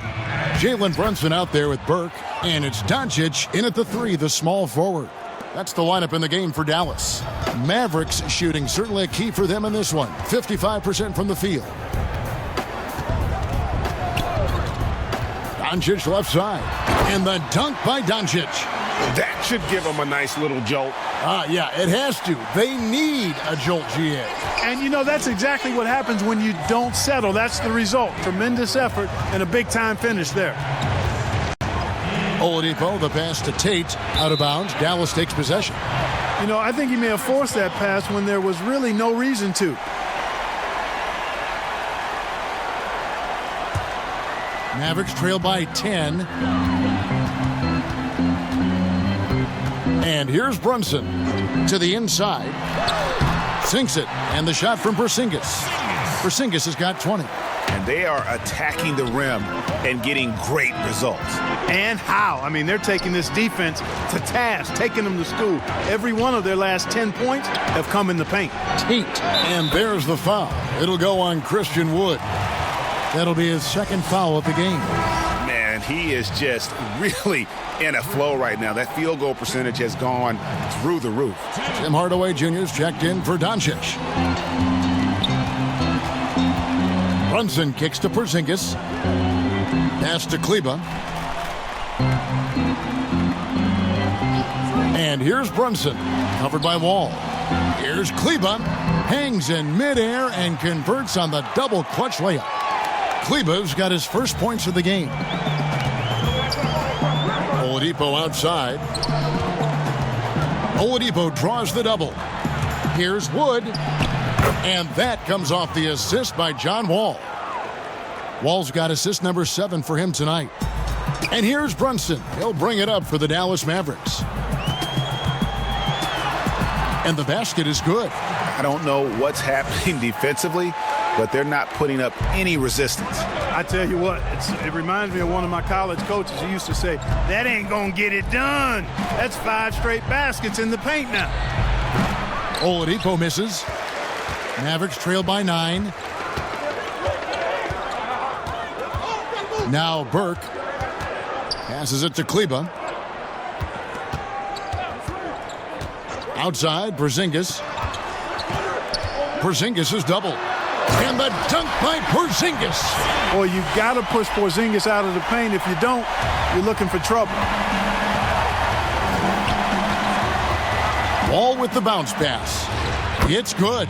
Jalen Brunson out there with Burke. And it's Doncic in at the 3, the small forward. That's the lineup in the game for Dallas. Mavericks shooting, certainly a key for them in this one. 55% from the field. Doncic left side. And the dunk by Doncic. That should give them a nice little jolt. Yeah, it has to. They need a jolt, GA. And, you know, that's exactly what happens when you don't settle. That's the result. Tremendous effort and a big-time finish there. Oladipo, the pass to Tate, out of bounds. Dallas takes possession. You know, I think he may have forced that pass when there was really no reason to. Mavericks trail by 10. And here's Brunson to the inside. Sinks it. And the shot from Porzingis. Porzingis has got 20. And they are attacking the rim and getting great results. And how? I mean, they're taking this defense to task, taking them to school. Every one of their last 10 points have come in the paint. Tate. And there's the foul. It'll go on Christian Wood. That'll be his second foul of the game. Man, he is just really in a flow right now. That field goal percentage has gone through the roof. Tim Hardaway Jr.'s checked in for Doncic. Brunson kicks to Porzingis. Pass to Kleba. And here's Brunson, covered by Wall. Here's Kleba. Hangs in midair and converts on the double clutch layup. Kleba's got his first points of the game. Oladipo outside. Oladipo draws the double. Here's Wood. And that comes off the assist by John Wall. Wall's got assist number 7 for him tonight. And here's Brunson. He'll bring it up for the Dallas Mavericks. And the basket is good. I don't know what's happening defensively, but they're not putting up any resistance. I tell you what, it reminds me of one of my college coaches who used to say, that ain't gonna get it done. That's 5 straight baskets in the paint now. Oladipo misses. Mavericks trail by 9. Now Burke passes it to Kleba. Outside, Porzingis. Porzingis is doubled. And the dunk by Porzingis. Boy, you've got to push Porzingis out of the paint. If you don't, you're looking for trouble. Wall with the bounce pass. It's good.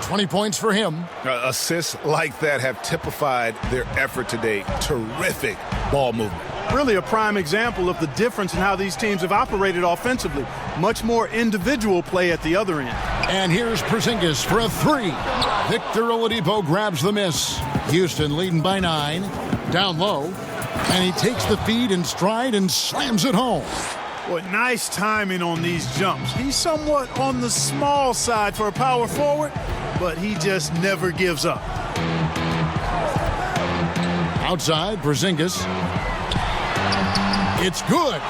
20 points for him. Assists like that have typified their effort today. Terrific ball movement. Really a prime example of the difference in how these teams have operated offensively. Much more individual play at the other end. And here's Porzingis for a 3. Victor Oladipo grabs the miss. Houston leading by 9. Down low. And he takes the feed in stride and slams it home. Boy, nice timing on these jumps. He's somewhat on the small side for a power forward, but he just never gives up. Outside, Porzingis. It's good.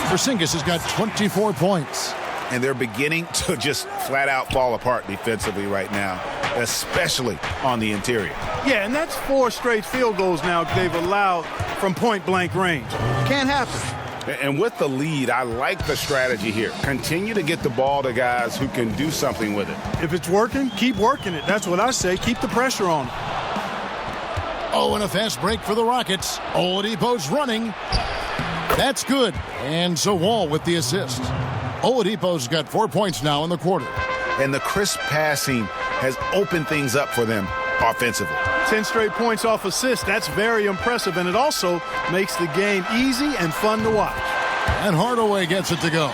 Porzingis has got 24 points. And they're beginning to just flat out fall apart defensively right now, especially on the interior. Yeah, and that's 4 straight field goals now they've allowed from point-blank range. Can't happen. And with the lead, I like the strategy here. Continue to get the ball to guys who can do something with it. If it's working, keep working it. That's what I say. Keep the pressure on. Oh, and a fast break for the Rockets. Oladipo's running. That's good. And so Wall with the assist. Oladipo's got 4 points now in the quarter. And the crisp passing has opened things up for them offensively. 10 straight points off assists. That's very impressive, and it also makes the game easy and fun to watch. And Hardaway gets it to go.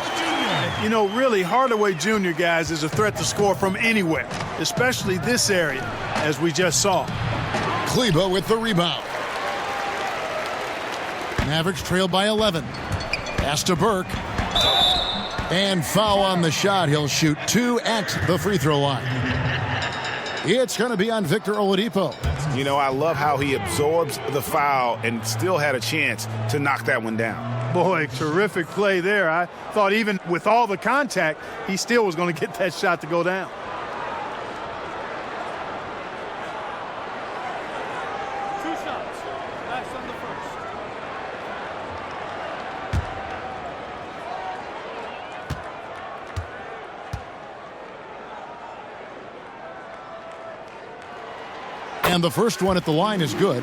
You know, really, Hardaway Jr., guys, is a threat to score from anywhere, especially this area, as we just saw. Kleber with the rebound. Mavericks trail by 11. Pass to Burke. And foul on the shot. He'll shoot 2 at the free throw line. It's going to be on Victor Oladipo. You know, I love how he absorbs the foul and still had a chance to knock that one down. Boy, terrific play there. I thought even with all the contact, he still was going to get that shot to go down. And the first one at the line is good.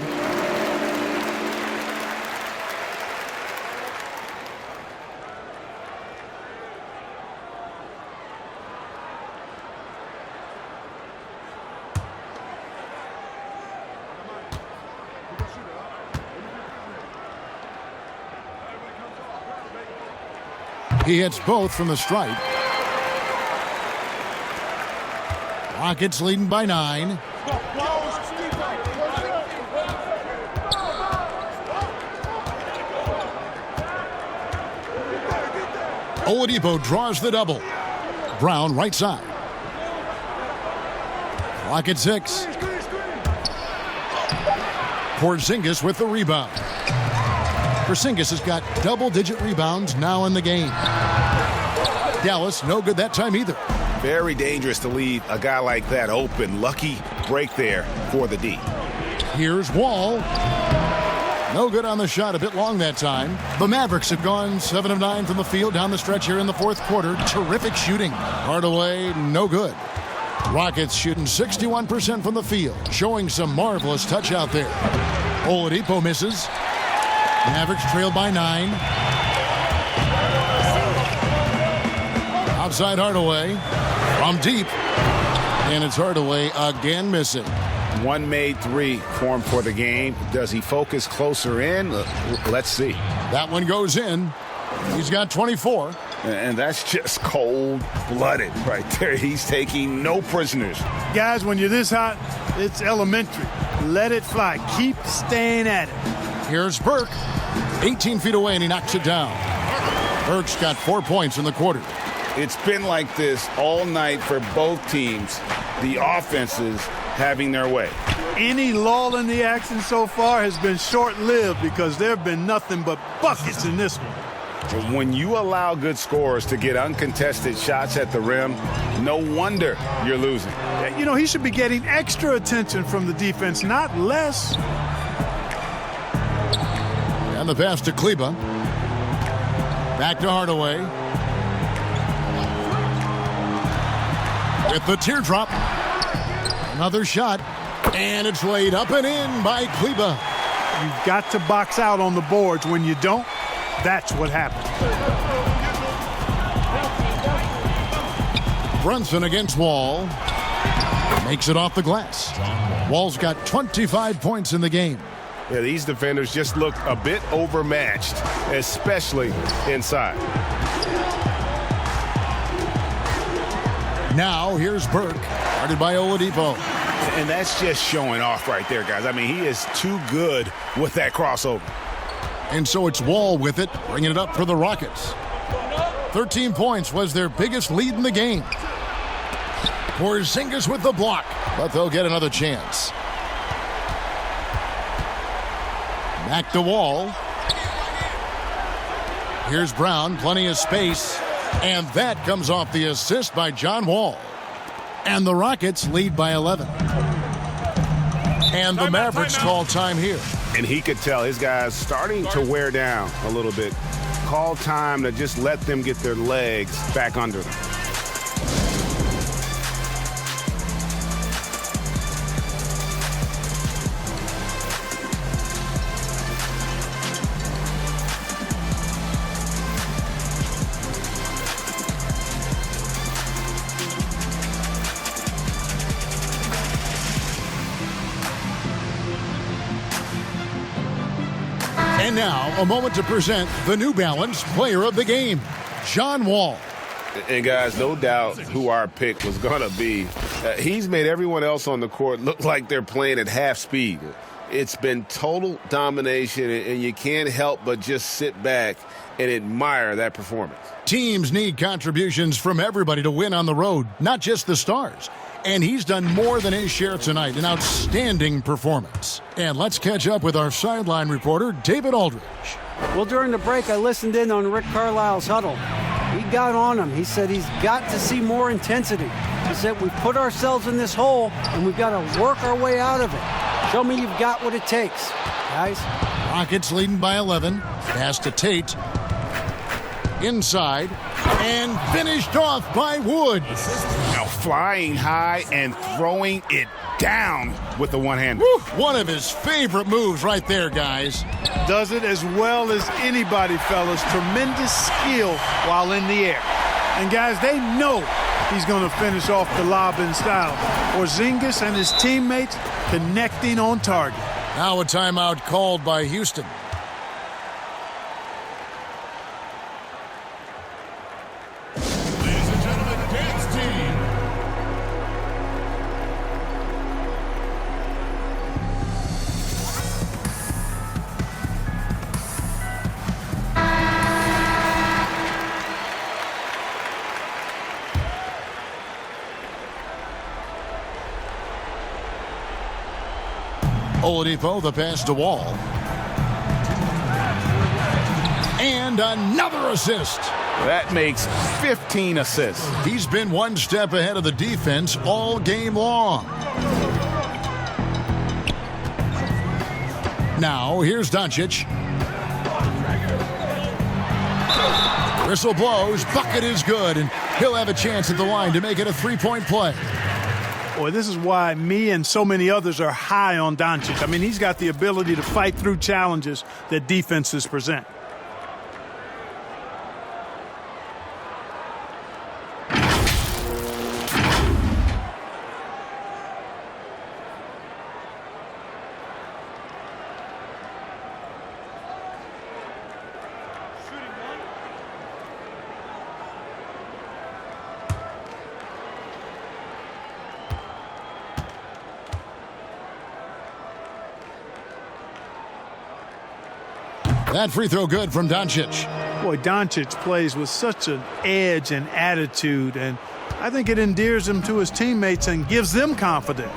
He hits both from the stripe. Rockets leading by 9. Oladipo draws the double. Brown right side. Clock at 6. Porzingis with the rebound. Porzingis has got double-digit rebounds now in the game. Dallas no good that time either. Very dangerous to leave a guy like that open. Lucky break there for the D. Here's Wall. No good on the shot, a bit long that time. The Mavericks have gone 7 of 9 from the field down the stretch here in the fourth quarter. Terrific shooting. Hardaway, no good. Rockets shooting 61% from the field, showing some marvelous touch out there. Oladipo misses. Mavericks trail by 9. Outside Hardaway from deep. And it's Hardaway again missing. One made 3 for him for the game. Does he focus closer in? Let's see. That one goes in. He's got 24. And that's just cold-blooded right there. He's taking no prisoners. Guys, when you're this hot, it's elementary. Let it fly. Keep staying at it. Here's Burke. 18 feet away, and he knocks it down. Burke's got 4 points in the quarter. It's been like this all night for both teams. The offenses having their way. Any lull in the action so far has been short-lived because there have been nothing but buckets in this one. When you allow good scorers to get uncontested shots at the rim, no wonder you're losing. You know, he should be getting extra attention from the defense, not less. And the pass to Kleber. Back to Hardaway. With the teardrop. Another shot. And it's laid up and in by Kleber. You've got to box out on the boards. When you don't, that's what happens. Brunson against Wall. Makes it off the glass. Wall's got 25 points in the game. Yeah, these defenders just look a bit overmatched, especially inside. Now here's Burke, guarded by Oladipo. And that's just showing off right there, guys. I mean, he is too good with that crossover. And so it's Wall with it, bringing it up for the Rockets. 13 points was their biggest lead in the game. Porzingis with the block, but they'll get another chance. Back to Wall. Here's Brown, plenty of space. And that comes off the assist by John Wall. And the Rockets lead by 11. And the Mavericks call time here. And he could tell his guys starting to wear down a little bit. Call time to just let them get their legs back under them. And now, a moment to present the New Balance Player of the Game, John Wall. And guys, no doubt who our pick was going to be. He's made everyone else on the court look like they're playing at half speed. It's been total domination, and you can't help but just sit back and admire that performance. Teams need contributions from everybody to win on the road, not just the stars. And he's done more than his share tonight, an outstanding performance. And let's catch up with our sideline reporter, David Aldridge. Well, during the break, I listened in on Rick Carlisle's huddle. He got on him. He said he's got to see more intensity. He said we've put ourselves in this hole, and we've got to work our way out of it. Show me you've got what it takes, guys. Rockets leading by 11. Pass to Tate. Inside. And finished off by Wood. Now flying high and throwing it down with the one-hand. One of his favorite moves right there, guys. Does it as well as anybody, fellas. Tremendous skill while in the air. And guys, they know he's going to finish off the lob in style. Porzingis and his teammates connecting on target. Now a timeout called by Houston. Ladies and gentlemen, dance team. Oladipo, the pass to Wall. And another assist. That makes 15 assists. He's been one step ahead of the defense all game long. Now, here's Doncic. Whistle blows, bucket is good, and he'll have a chance at the line to make it a three-point play. Boy, this is why me and so many others are high on Doncic. I mean, he's got the ability to fight through challenges that defenses present. That free throw good from Doncic. Boy, Doncic plays with such an edge and attitude, and I think it endears him to his teammates and gives them confidence.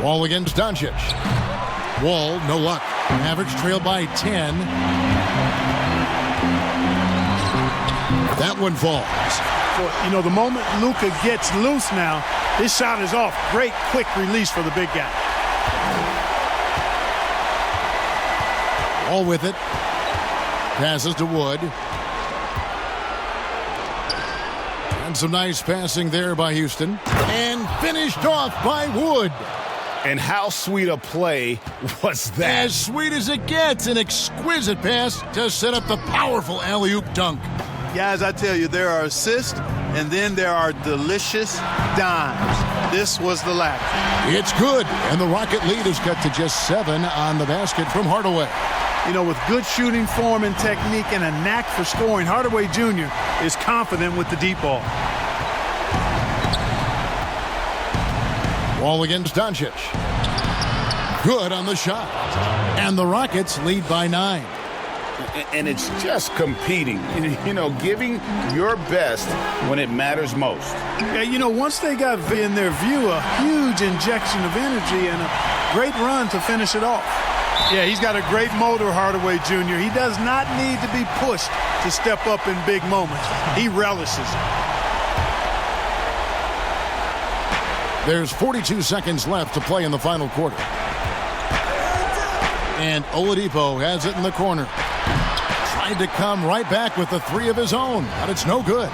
Wall against Doncic. Wall, no luck. Mavericks trail by 10. That one falls. Boy, you know, the moment Luka gets loose now, his shot is off. Great quick release for the big guy. All with it. Passes to Wood. And some nice passing there by Houston. And finished off by Wood. And how sweet a play was that? As sweet as it gets. An exquisite pass to set up the powerful alley-oop dunk. Guys, I tell you, there are assists, and then there are delicious dimes. This was the latter. It's good. And the Rocket lead is cut to just 7 on the basket from Hardaway. You know, with good shooting form and technique and a knack for scoring, Hardaway Jr. is confident with the deep ball. Wall against Doncic. Good on the shot. And the Rockets lead by 9. And it's just competing, you know, giving your best when it matters most. Yeah, you know, once they got in their view, a huge injection of energy and a great run to finish it off. Yeah, he's got a great motor, Hardaway Jr. He does not need to be pushed to step up in big moments. He relishes it. There's 42 seconds left to play in the final quarter. And Oladipo has it in the corner. Tried to come right back with the 3 of his own, but it's no good.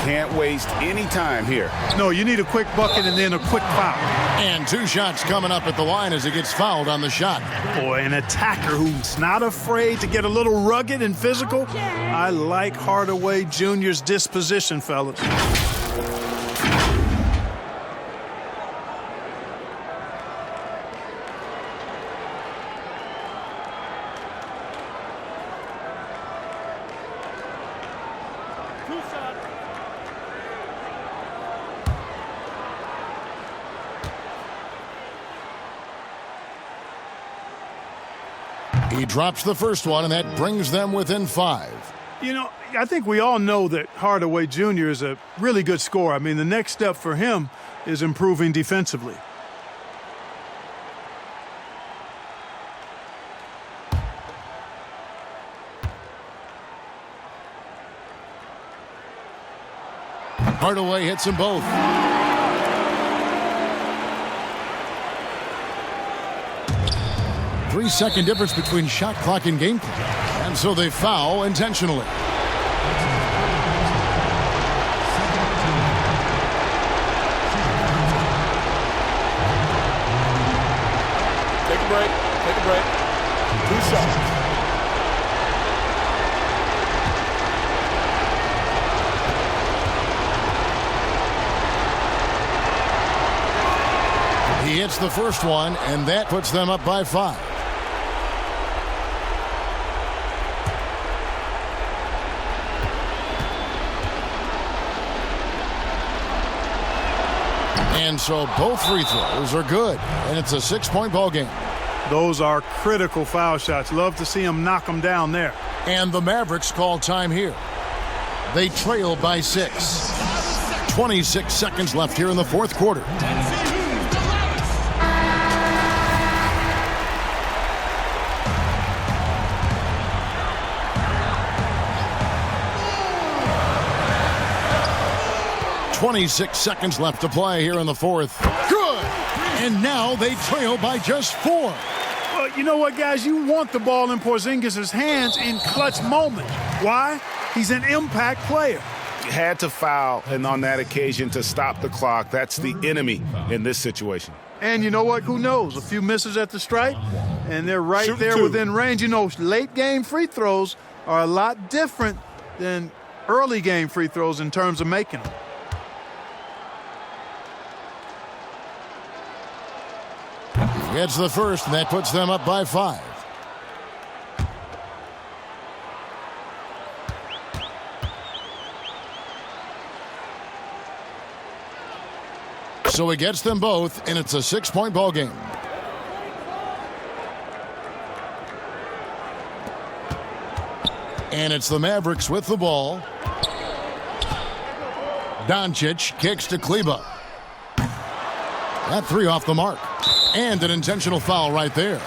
Can't waste any time here. No, you need a quick bucket and then a quick foul. And 2 shots coming up at the line as he gets fouled on the shot. Boy, an attacker who's not afraid to get a little rugged and physical. I like Hardaway Jr.'s disposition, fellas. He drops the first one, and that brings them within 5. You know, I think we all know that Hardaway Jr. is a really good scorer. I mean, the next step for him is improving defensively. Hardaway hits them both. Three-second difference between shot clock and game clock. And so they foul intentionally. Take a break. Take a break. 2 shots. He hits the first one, and that puts them up by 5. And so both free throws are good, and it's a 6-point ball game. Those are critical foul shots. Love to see him knock them down there. And the Mavericks call time here. They trail by 6. 26 seconds left here in the fourth quarter. .26 seconds left to play here in the fourth. Good! And now they trail by just 4. Well, you know what, guys? You want the ball in Porzingis' hands in clutch moments. Why? He's an impact player. Had to foul, and on that occasion to stop the clock. That's the enemy in this situation. And you know what? Who knows? A few misses at the stripe, and they're right there within range. You know, late-game free throws are a lot different than early-game free throws in terms of making them. Gets the first, and that puts them up by 5. So he gets them both, and it's a 6-point ball game. And it's the Mavericks with the ball. Doncic kicks to Kleba. That 3 off the mark. And an intentional foul right there.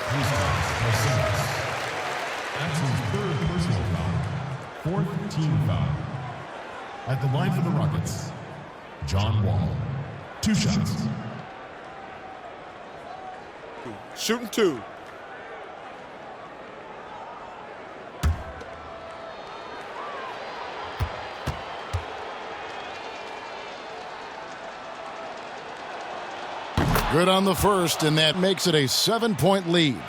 That's his 3rd personal foul. 4th team foul. At the line for the Rockets, John Wall. 2 shots. Shooting 2. Good on the first, and that makes it a 7-point lead.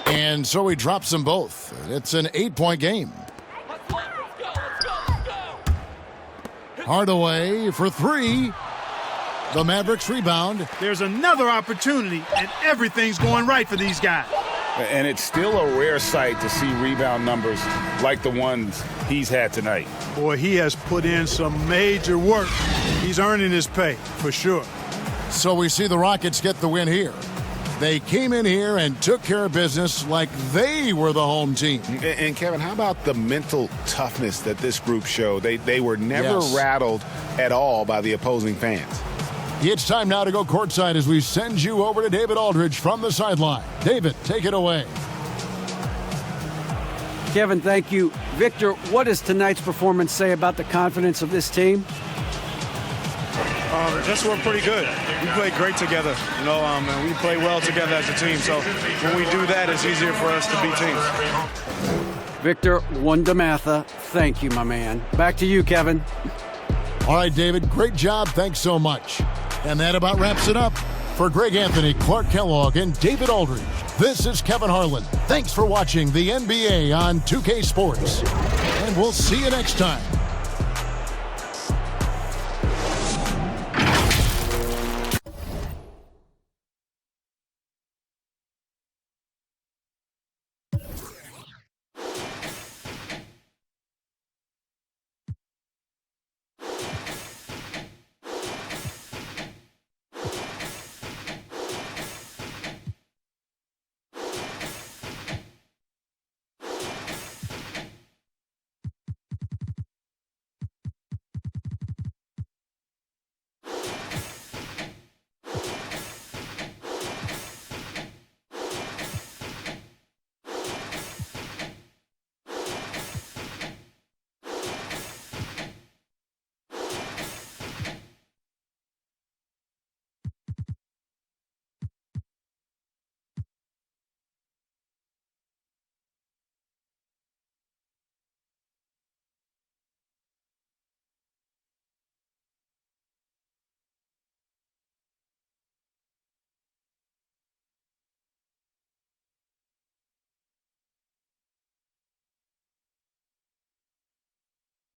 And so he drops them both. It's an 8-point game. Hardaway for 3. The Mavericks rebound. There's another opportunity, and everything's going right for these guys. And it's still a rare sight to see rebound numbers like the ones he's had tonight. Boy, he has put in some major work. He's earning his pay, for sure. So we see the Rockets get the win here. They came in here and took care of business like they were the home team. And Kevin, how about the mental toughness that this group showed? They were never rattled at all by the opposing fans. It's time now to go courtside as we send you over to David Aldridge from the sideline. David, take it away. Kevin, thank you. Victor, what does tonight's performance say about the confidence of this team? Just we're pretty good. We play great together, and we play well together as a team. So when we do that, it's easier for us to beat teams. Victor Wondermatha, thank you, my man. Back to you, Kevin. All right, David, great job. Thanks so much. And that about wraps it up. For Greg Anthony, Clark Kellogg, and David Aldridge, this is Kevin Harlan. Thanks for watching the NBA on 2K Sports. And we'll see you next time.